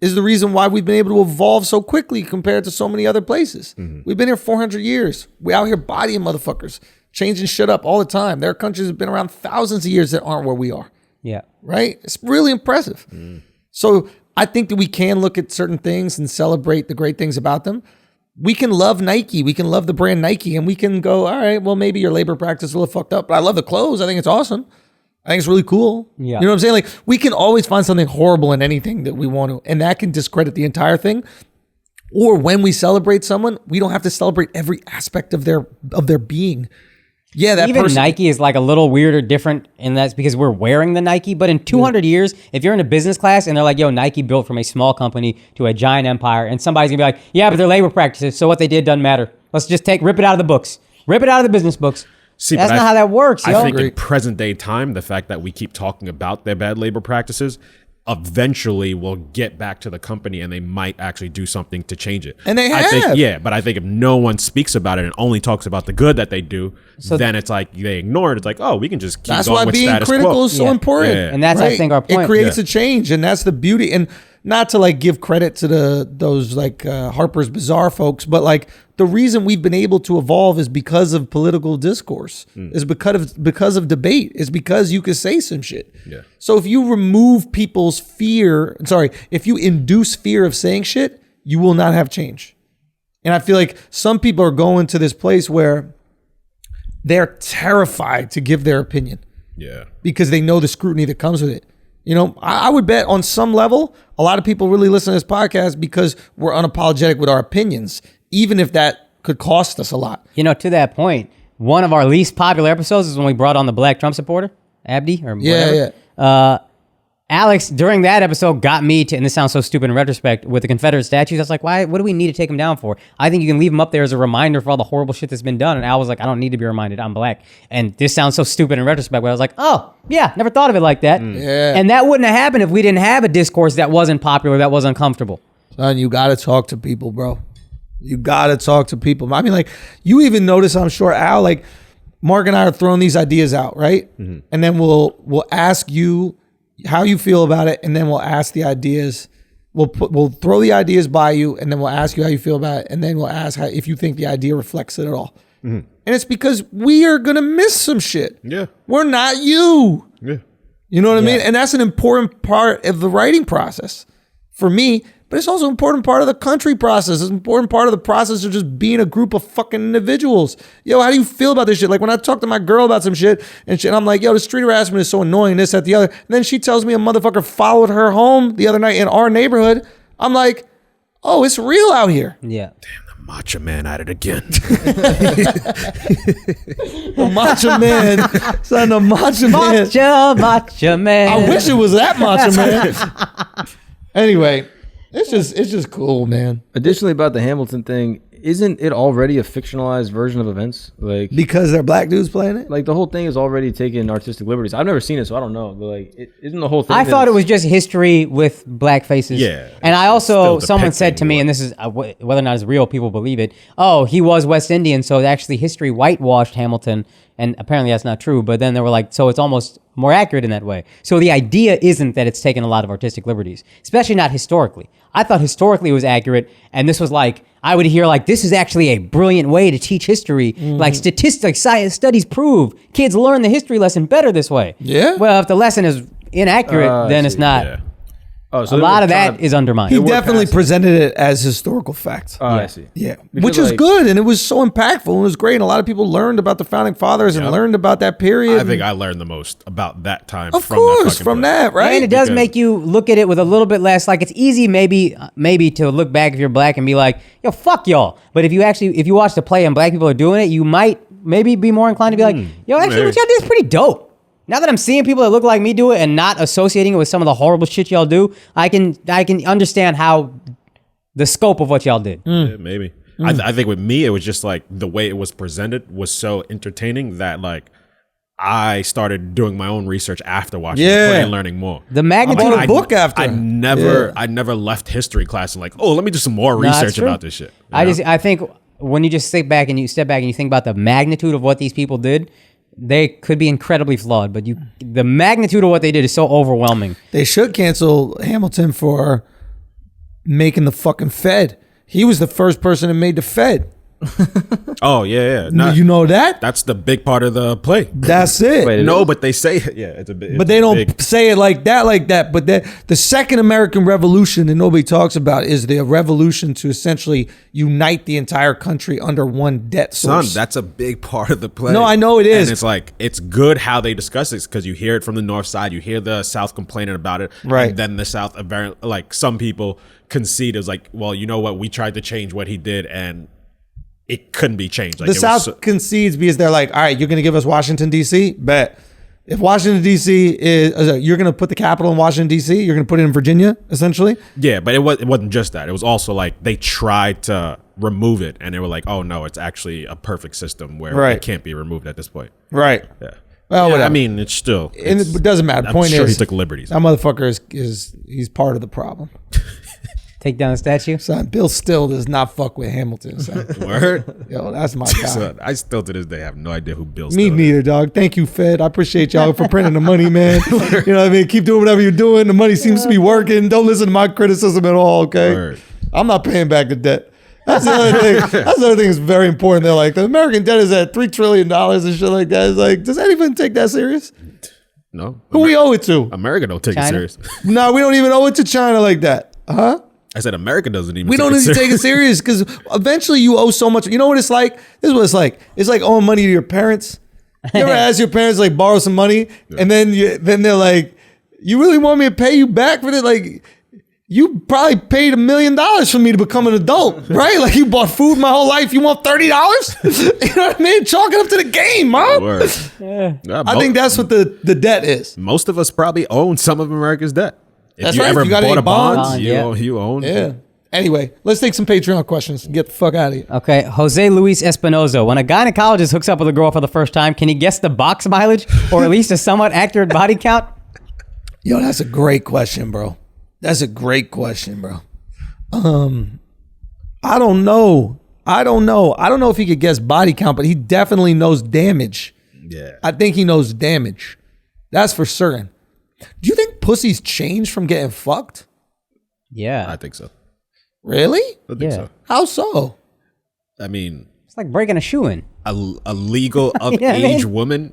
is the reason why we've been able to evolve so quickly compared to so many other places. Mm-hmm. We've been here 400 years. We out here bodying motherfuckers, changing shit up all the time. There are countries that have been around thousands of years that aren't where we are. Yeah. Right? It's really impressive. So I think that we can look at certain things and celebrate the great things about them. We can love Nike. We can love the brand Nike, and we can go, all right, well, maybe your labor practice is a little fucked up, but I love the clothes. I think it's awesome. I think it's really cool. Yeah. You know what I'm saying? Like, we can always find something horrible in anything that we want to, and that can discredit the entire thing. Or when we celebrate someone, we don't have to celebrate every aspect of their being. Yeah, that even person. Nike is like a little weird or different, and that's because we're wearing the Nike. But in 200 years, if you're in a business class and they're like, yo, Nike built from a small company to a giant empire, and somebody's gonna be like, yeah, but their labor practices, so what they did doesn't matter. Let's just rip it out of the books. Rip it out of the business books. See, that's not how that works, yo. I think in present day time, the fact that we keep talking about their bad labor practices eventually will get back to the company and they might actually do something to change it. And they have. But I think if no one speaks about it and only talks about the good that they do, then it's like they ignore it. It's like, oh, we can just keep that's going why with being status critical quo. is so important. Yeah. And that's, I think, our point. It creates a change, and that's the beauty. And not to like give credit to those like Harper's Bazaar folks, but like the reason we've been able to evolve is because of political discourse, is because of debate, is because you could say some shit. Yeah. So if you remove people's fear, if you induce fear of saying shit, you will not have change. And I feel like some people are going to this place where they're terrified to give their opinion. Yeah. Because they know the scrutiny that comes with it. You know, I would bet on some level, a lot of people really listen to this podcast because we're unapologetic with our opinions, even if that could cost us a lot. You know, to that point, one of our least popular episodes is when we brought on the black Trump supporter, Abdi, or whatever. Yeah. Alex, during that episode, got me to, and this sounds so stupid in retrospect, with the Confederate statues. I was like, why? What do we need to take them down for? I think you can leave them up there as a reminder for all the horrible shit that's been done. And Al was like, I don't need to be reminded. I'm black. And this sounds so stupid in retrospect, but I was like, oh, yeah, never thought of it like that. Yeah. And that wouldn't have happened if we didn't have a discourse that wasn't popular, that wasn't comfortable. Son, you got to talk to people, bro. You got to talk to people. I mean, like, you even notice, I'm sure, Al, like, Mark and I are throwing these ideas out, right? And then we'll ask you how you feel about it, and then we'll ask the ideas. We'll throw the ideas by you, and then we'll ask you how you feel about it, and then we'll ask if you think the idea reflects it at all. And it's because we are gonna miss some shit. Yeah, we're not you. Yeah, you know what I mean? And that's an important part of the writing process for me. But it's also an important part of the country process. It's an important part of the process of just being a group of fucking individuals. Yo, how do you feel about this shit? Like when I talk to my girl about some shit and I'm like, yo, the street harassment is so annoying, this, that, the other. And then she tells me a motherfucker followed her home the other night in our neighborhood. I'm like, oh, it's real out here. Yeah. Damn, the macho man at it again. The macho man. Son, the macho man. Macho man. I wish it was that macho man. Anyway. It's just cool, man. Additionally, about the Hamilton thing, isn't it already a fictionalized version of events? Like because they're black dudes playing it. Like the whole thing is already taking artistic liberties. I've never seen it, so I don't know. But like, isn't the whole thing? I thought it was just history with black faces. Yeah, and I also someone said to me, and this is whether or not it's real, people believe it. Oh, he was West Indian, so actually history whitewashed Hamilton, and apparently that's not true. But then they were like, so it's almost more accurate in that way. So the idea isn't that it's taken a lot of artistic liberties, especially not historically. I thought historically it was accurate, and this was like, I would hear like, this is actually a brilliant way to teach history. Like statistics, like science studies prove kids learn the history lesson better this way. Yeah. Well, if the lesson is inaccurate, then it's not. Yeah. Oh, so a lot of that is undermined. He definitely presented it as historical facts. Oh, I see. Yeah, Because, which is like, good, and it was so impactful, and it was great, and a lot of people learned about the founding fathers and learned about that period. I think I learned the most about that time. of from course, that from play. that, right? And it does make you look at it with a little bit less, like it's easy maybe to look back if you're black and be like, yo, fuck y'all. But if you watch the play and black people are doing it, you might maybe be more inclined to be like, yo, actually what y'all did is pretty dope. Now that I'm seeing people that look like me do it and not associating it with some of the horrible shit y'all do, I can understand how the scope of what y'all did. Yeah, maybe. I think with me, it was just like the way it was presented was so entertaining that like I started doing my own research after watching the play and learning more. The magnitude a book after. I never left history class and like, oh, let me do some more that's research true. about this shit. I think when you just step back and you think about the magnitude of what these people did, they could be incredibly flawed, but the magnitude of what they did is so overwhelming. They should cancel Hamilton for making the fucking Fed. He was the first person that made the Fed. Oh yeah. You know that? That's the big part of the play. That's it. Wait, No, but they say it. Yeah, it's a bit. But they don't say it like that. But the second American Revolution that nobody talks about is the revolution to essentially unite the entire country under one debt source. Son, that's a big part of the play. No, I know it is. And it's like, it's good how they discuss this because you hear it from the North side. You hear the South complaining about it. Right. And then the South, like some people concede as like, well, you know what? We tried to change what he did and it couldn't be changed. Like the South concedes because they're like, all right, you're going to give us Washington, D.C.? Bet. If Washington, D.C. is, you're going to put the capital in Washington, D.C.? You're going to put it in Virginia, essentially? Yeah, but it wasn't just that. It was also like they tried to remove it and they were like, oh no, it's actually a perfect system where it can't be removed at this point. Right. Yeah. Well, whatever. I mean, it's still. And it doesn't matter. I'm Point sure is, he took liberties. that motherfucker he's part of the problem. Take down the statue. Son, Bill Still does not fuck with Hamilton. Son. Word? Yo, that's my guy. Son, I still to this day have no idea who Bill Me Still is. neither, dog. Thank you, Fed. I appreciate y'all for printing the money, man. You know what I mean? Keep doing whatever you're doing. The money seems to be working. Don't listen to my criticism at all, okay? Word. I'm not paying back the debt. That's the other thing. That's the other thing that's very important. They're like, the American debt is at $3 trillion and shit like that. It's like, does anyone take that serious? No. Who we owe it to? America don't take China? it serious. No, we don't even owe it to China like that. Huh? I said America doesn't even We take don't it even serious. take it serious because eventually you owe so much. You know what it's like? This is what it's like. It's like owing money to your parents. You ever ask your parents like borrow some money and then they're like, you really want me to pay you back for this? Like, You probably paid $1 million for me to become an adult, right? Like you bought food my whole life. You want $30? You know what I mean? Chalk it up to the game, Mom. Word. I think that's what the debt is. Most of us probably own some of America's debt. If That's you right. ever If you got bought any a bond, bonds, you own. Yeah. Anyway, let's take some Patreon questions and get the fuck out of here. Okay, Jose Luis Espinoza. When a gynecologist hooks up with a girl for the first time, can he guess the box mileage or at least a somewhat accurate body count? Yo, that's a great question, bro. That's a great question, bro. I don't know. I don't know if he could guess body count, but he definitely knows damage. Yeah. I think he knows damage. That's for certain. Do you think pussies change from getting fucked? Yeah. I think so. Really? I think Yeah. so. How so? I mean, It's like breaking a shoe in. a legal of Yeah, I age mean- woman.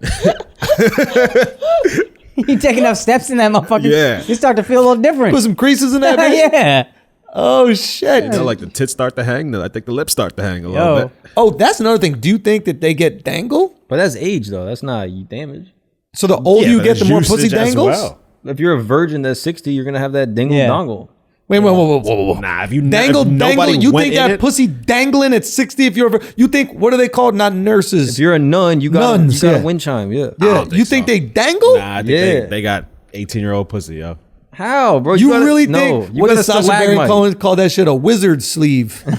You take enough steps in that motherfucker, Yeah. you start to feel a little different. Put some creases in that, bitch? Yeah. Oh, shit. You know, like the tits start to hang. I think the lips start to hang a little Yo. bit. Oh, that's another thing. Do you think that they get dangle? But that's age though. That's not damage. So the older you but get, the there's more pussy usage as dangles? well. If you're a virgin that's 60, you're gonna have that dingle Yeah. dongle. Wait, whoa. Nah, if you Dangle, if nobody dangle. You went think in that it, pussy dangling at 60 if you're you think, what are they called? Not nurses. If you're a nun, you got Nuns, a yeah. wind chime. Yeah. Yeah, don't think you think so. they dangle? Nah, I think Yeah. they got 18-year-old pussy, yo. How, bro? You gotta- really no, think, you what got a does Sacha Baron stalagmite. Cohen call that shit, a wizard sleeve? You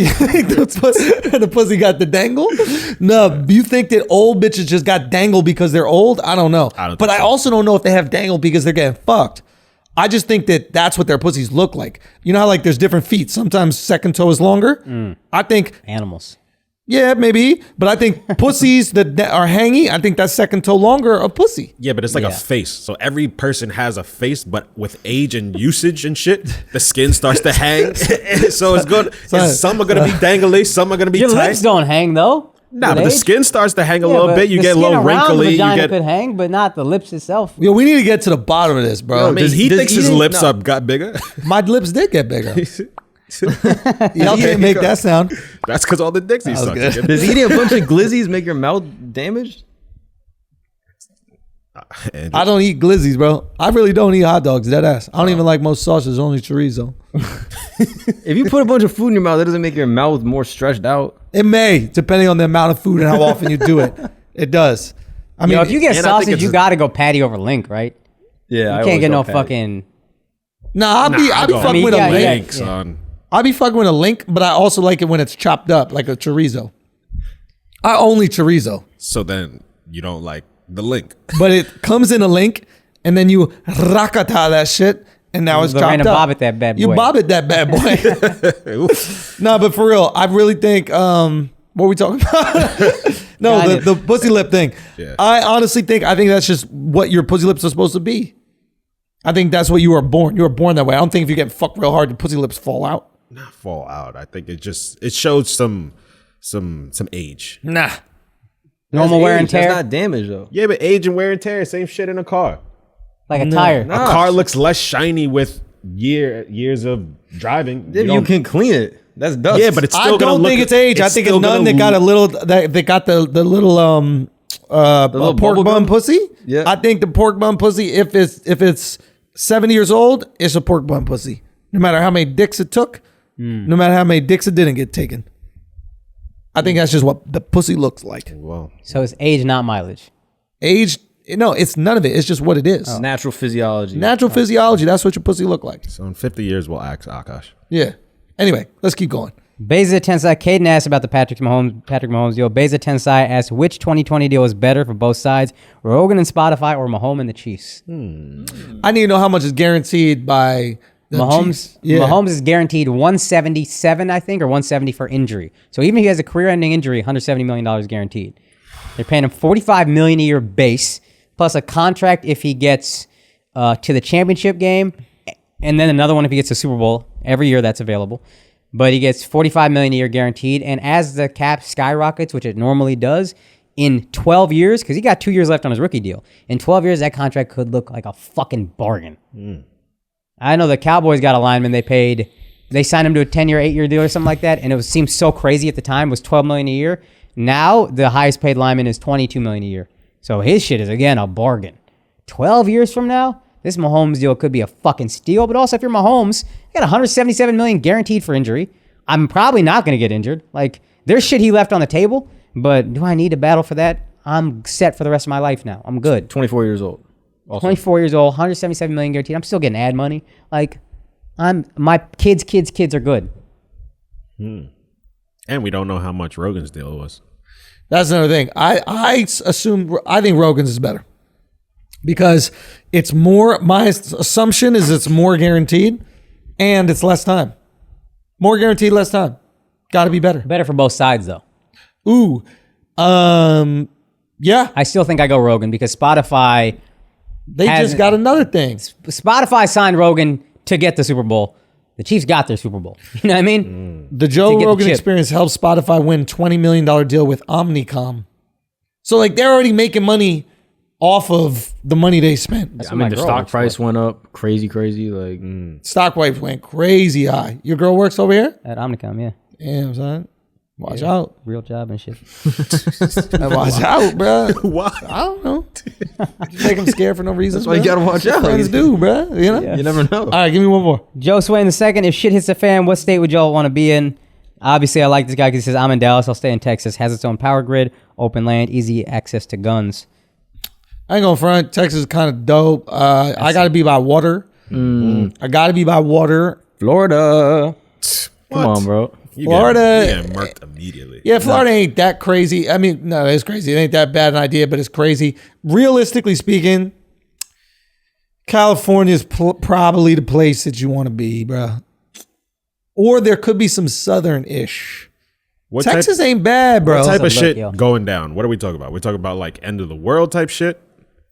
think the pussy got the dangle? No, you think that old bitches just got dangle because they're old? I don't know. I don't But think I so. also don't know if they have dangle because they're getting fucked. I just think that that's what their pussies look like. You know how like there's different feet. Sometimes second toe is longer. I think, Animals. yeah, maybe. But I think pussies that are hangy, I think that's second toe longer a pussy. Yeah, but it's like Yeah. a face. So every person has a face, but with age and usage and shit, the skin starts to hang. So it's good. Some are gonna be dangly, some are gonna be Your tight. lips don't hang though. Nah, with but the age. skin starts to hang a Yeah, little but bit. You the get a skin little around wrinkly. The You vagina get. could hang, but not the lips itself. Yo, we need to get to the bottom of this, bro. I mean, he does thinks his eating- lips no. up got bigger. My lips did get bigger. Y'all can't make that sound. That's because all the dicks he sucked. good. Does eating a bunch of glizzies make your mouth damaged? And I don't eat glizzies, bro. I really don't eat hot dogs, dead ass. I don't even like most sauces, only chorizo. If you put a bunch of food in your mouth, that doesn't make your mouth more stretched out. It may, depending on the amount of food and how often you do it. It does. I mean, Yo, if you get and I think sausage, it's you a- gotta go patty over link, right? Yeah, You can't get no fucking. I'll be go fucking with a yeah, link. yeah. link, son. I'll be fucking with a link, but I also like it when it's chopped up, like a chorizo. I only chorizo, So then you don't like the link. but it comes in a link, and then you rakata that shit, and now it's The chopped random up. bob it that bad You boy. bob it that bad boy. No, but for real, I really think. What are we talking about? No, Got it. the pussy lip thing. Yeah. I honestly think that's just what your pussy lips are supposed to be. I think that's what you were born. You were born that way. I don't think if you get fucked real hard, the pussy lips fall out. Not fall out. I think it shows some age. Nah. Normal wear and That's tear, not damage though. Yeah, but age and wear and tear, same shit in a car. like a tire. A car looks less shiny with years of driving. You don't- can clean it. That's dust. Yeah, but it's still I gonna don't look. think it's age. I think it's still none gonna that got a little. They got the little little pork bubble bun gum? pussy. Yeah. I think the pork bun pussy. If it's 70 years old, it's a pork bun pussy. No matter how many dicks it took, no matter how many dicks it didn't get taken. I think that's just what the pussy looks like. Well, So it's age, not mileage. Age, no, it's none of it. It's just what it is. natural physiology. Natural physiology. That's what your pussy look like. so in 50 years we'll ask Akaash. Yeah. Anyway, let's keep going. Beza Tensai, Caden asked about the Patrick Mahomes deal. Beza Tensai asked which 2020 deal is better for both sides, Rogan and Spotify or Mahomes and the Chiefs? I need to know how much is guaranteed by the Mahomes, Chiefs. Yeah. Mahomes is guaranteed 177, I think, or 170 for injury. So even if he has a career-ending injury, $170 million guaranteed. They're paying him $45 million a year base, plus a contract if he gets to the championship game, and then another one if he gets to Super Bowl. Every year that's available. But he gets $45 million a year guaranteed. And as the cap skyrockets, which it normally does, in 12 years, because he got 2 years left on his rookie deal, in 12 years, that contract could look like a fucking bargain. I know the Cowboys got a lineman they signed him to a 10-year, 8-year deal or something like that, and it seemed so crazy at the time, it was $12 million a year. Now, the highest paid lineman is $22 million a year. So his shit is, again, a bargain. 12 years from now, this Mahomes deal could be a fucking steal. But also, if you're Mahomes, you got $177 million guaranteed for injury. I'm probably not going to get injured. Like, there's shit he left on the table, but do I need to battle for that? I'm set for the rest of my life now. I'm good. 24 years old. Also. 24 years old, $177 million guaranteed. I'm still getting ad money. Like, my kids are good. And we don't know how much Rogan's deal was. That's another thing. I think Rogan's is better because it's more. My assumption is it's more guaranteed, and it's less time. More guaranteed, less time. Got to be better. Better for both sides, though. Ooh, yeah. I still think I go Rogan because Spotify. They just got another thing. Spotify signed Rogan to get the Super Bowl. The Chiefs got their Super Bowl. You know what I mean? The Joe Rogan Experience helped Spotify win $20 million deal with Omnicom. So, like, they're already making money off of the money they spent. I mean, the stock price went up crazy. Like, Stock price went crazy high. Your girl works over here? At Omnicom, yeah. Damn, son. Watch out. Real job and shit. Watch out, bro. Why? I don't know. Just make them scared for no reason. That's why you gotta watch out. Friends do, bro. You know? Yeah. you never know. All right, give me one more. Joe Swain II, if shit hits the fan, what state would y'all want to be in? Obviously, I like this guy because he says, I'm in Dallas. I'll stay in Texas. Has its own power grid, open land, easy access to guns. I ain't gonna front. Texas is kind of dope. I got to be by water. I got to be by water. Florida. Come on, bro. Florida. You get murked immediately. Yeah, Florida ain't that crazy. I mean, no, it's crazy. It ain't that bad an idea, but it's crazy. Realistically speaking, California is probably the place that you want to be, bro. Or there could be some southern-ish. Texas ain't bad, bro. What type of Look, shit yo. going down? What are we talking about? We're talking about like end of the world type shit?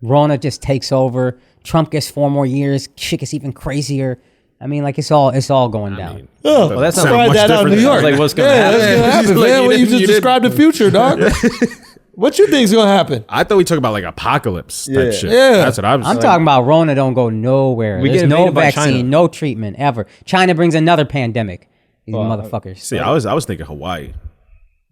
Rona just takes over. Trump gets 4 more years. Shit gets even crazier. I mean, like, it's all going down. Oh, that's not try much that out in New York. Like, what's gonna happen? That's gonna happen, Like, man. you When you didn't- just you described the future, dog. What you think's gonna happen? I thought we talked about like apocalypse type shit. Yeah. That's what I was I'm saying. talking about Rona don't go nowhere. We There's get no invaded by vaccine, China. no treatment ever. China brings another pandemic. These motherfuckers. See, I was thinking Hawaii.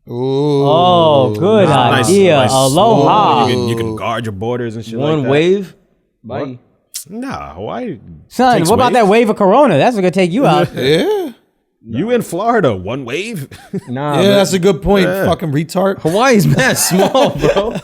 Oh, good idea. Aloha. You can guard your borders and shit One like that. wave. Bye. Nah, Hawaii. Son, takes what about that waves. wave of Corona? That's gonna take you out. Yeah. You in Florida, one wave? Nah, Yeah, man. that's a good point, Yeah. fucking retard. Hawaii's mad small, bro.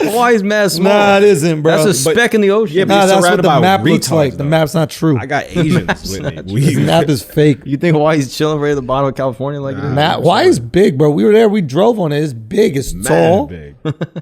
Hawaii's mad small. Nah, it isn't, bro. That's a speck in the ocean. Yeah, but Nah, you're that's what surrounded the by map looks retards, like. The though. map's not true. I got Asians with me. The map is fake. You think Hawaii's chilling right at the bottom of California like it is? Map, why is big, bro? We were there. We drove on it. It's big. It's tall. big.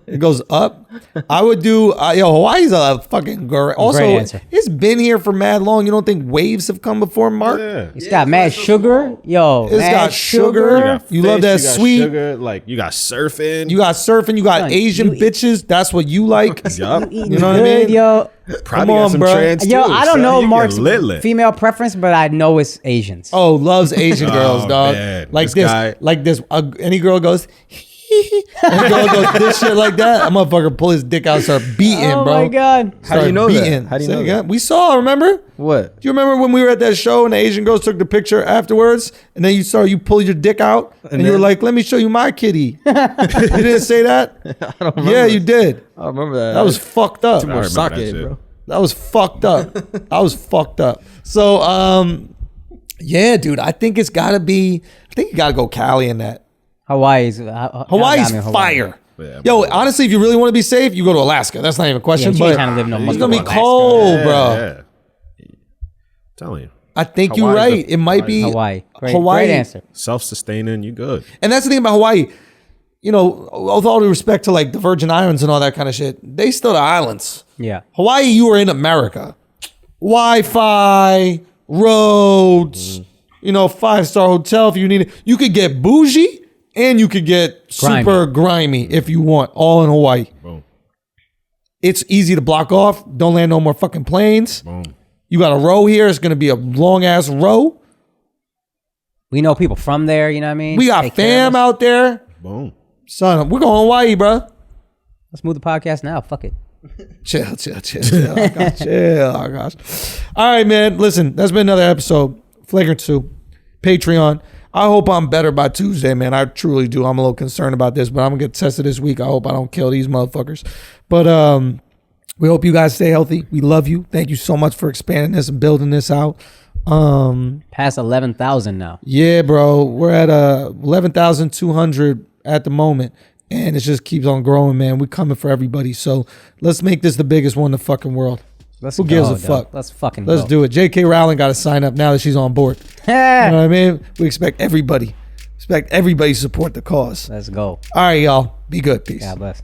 It goes up. I would do. Hawaii's a fucking great. Also, Great answer. it's been here for mad long. You don't think waves have come before, Mark? Yeah. It's got mad sugar. Yo, It's mad got sugar. You love that you got sweet. Sugar, like you got surfing. You got surfing. You got Son, Asian you bitches. That's what you like. Yup. You know what I mean? Yo, Probably on, got some bro. trans yo, too, I don't son. know You get Mark's lit. female preference, but I know it's Asians. Oh, loves Asian girls, Oh, dog. man. Like This this, guy- like this. Any girl goes, any girl goes this shit like that. A motherfucker pull his dick out, and start beating, Oh bro. my god. How do you know that? How do you Say know again. that? We saw. Remember? What? Do you remember when we were at that show and the Asian girls took the picture afterwards, and then you pull your dick out, and you were then- like, "Let me show you my kitty." You didn't say that? I don't remember. Yeah, you did. I remember that. That was fucked up. I remember sake, that shit. bro. That was fucked up. That was fucked up. So, yeah, dude, I think it's got to be. I think you got to go Cali in that. Hawaii's Hawaii's Hawaii. fire. Yeah, Yo, honestly, if you really want to be safe, you go to Alaska. That's not even a question. Yeah, you ain't but trying to live no it's gonna be Alaska. cold, bro. Yeah. Telling you, I think you're Hawaii's right. It might be Hawaii. Great, Hawaii. great answer. self-sustaining. You good? And that's the thing about Hawaii. You know, with all due respect to like the Virgin Islands and all that kind of shit, they still the islands. Yeah. Hawaii, you are in America. Wi-Fi, roads, 5-star hotel if you need it. You could get bougie and you could get super grimy if you want, all in Hawaii. Boom. It's easy to block off. Don't land no more fucking planes. Boom. You got a row here. It's going to be a long-ass row. We know people from there, you know what I mean? We got Take care of fam us. out there. Boom. Son, we're going to Hawaii, bro. Let's move the podcast now. Fuck it. Chill. Oh, gosh. Chill. Oh, gosh. All right, man. Listen, that's been another episode. Flagrant 2. Patreon. I hope I'm better by Tuesday, man. I truly do. I'm a little concerned about this, but I'm going to get tested this week. I hope I don't kill these motherfuckers. But We hope you guys stay healthy. We love you. Thank you so much for expanding this and building this out. Past 11,000 now. Yeah, bro. We're at 11,200 at the moment. And it just keeps on growing, man. We're coming for everybody. So let's make this the biggest one in the fucking world. Let's Who gives go, a fuck? dog. Let's fucking Let's go. do it. J.K. Rowling got to sign up now that she's on board. You know what I mean? We expect everybody. Expect everybody to support the cause. Let's go. All right, y'all. Be good. Peace. God bless.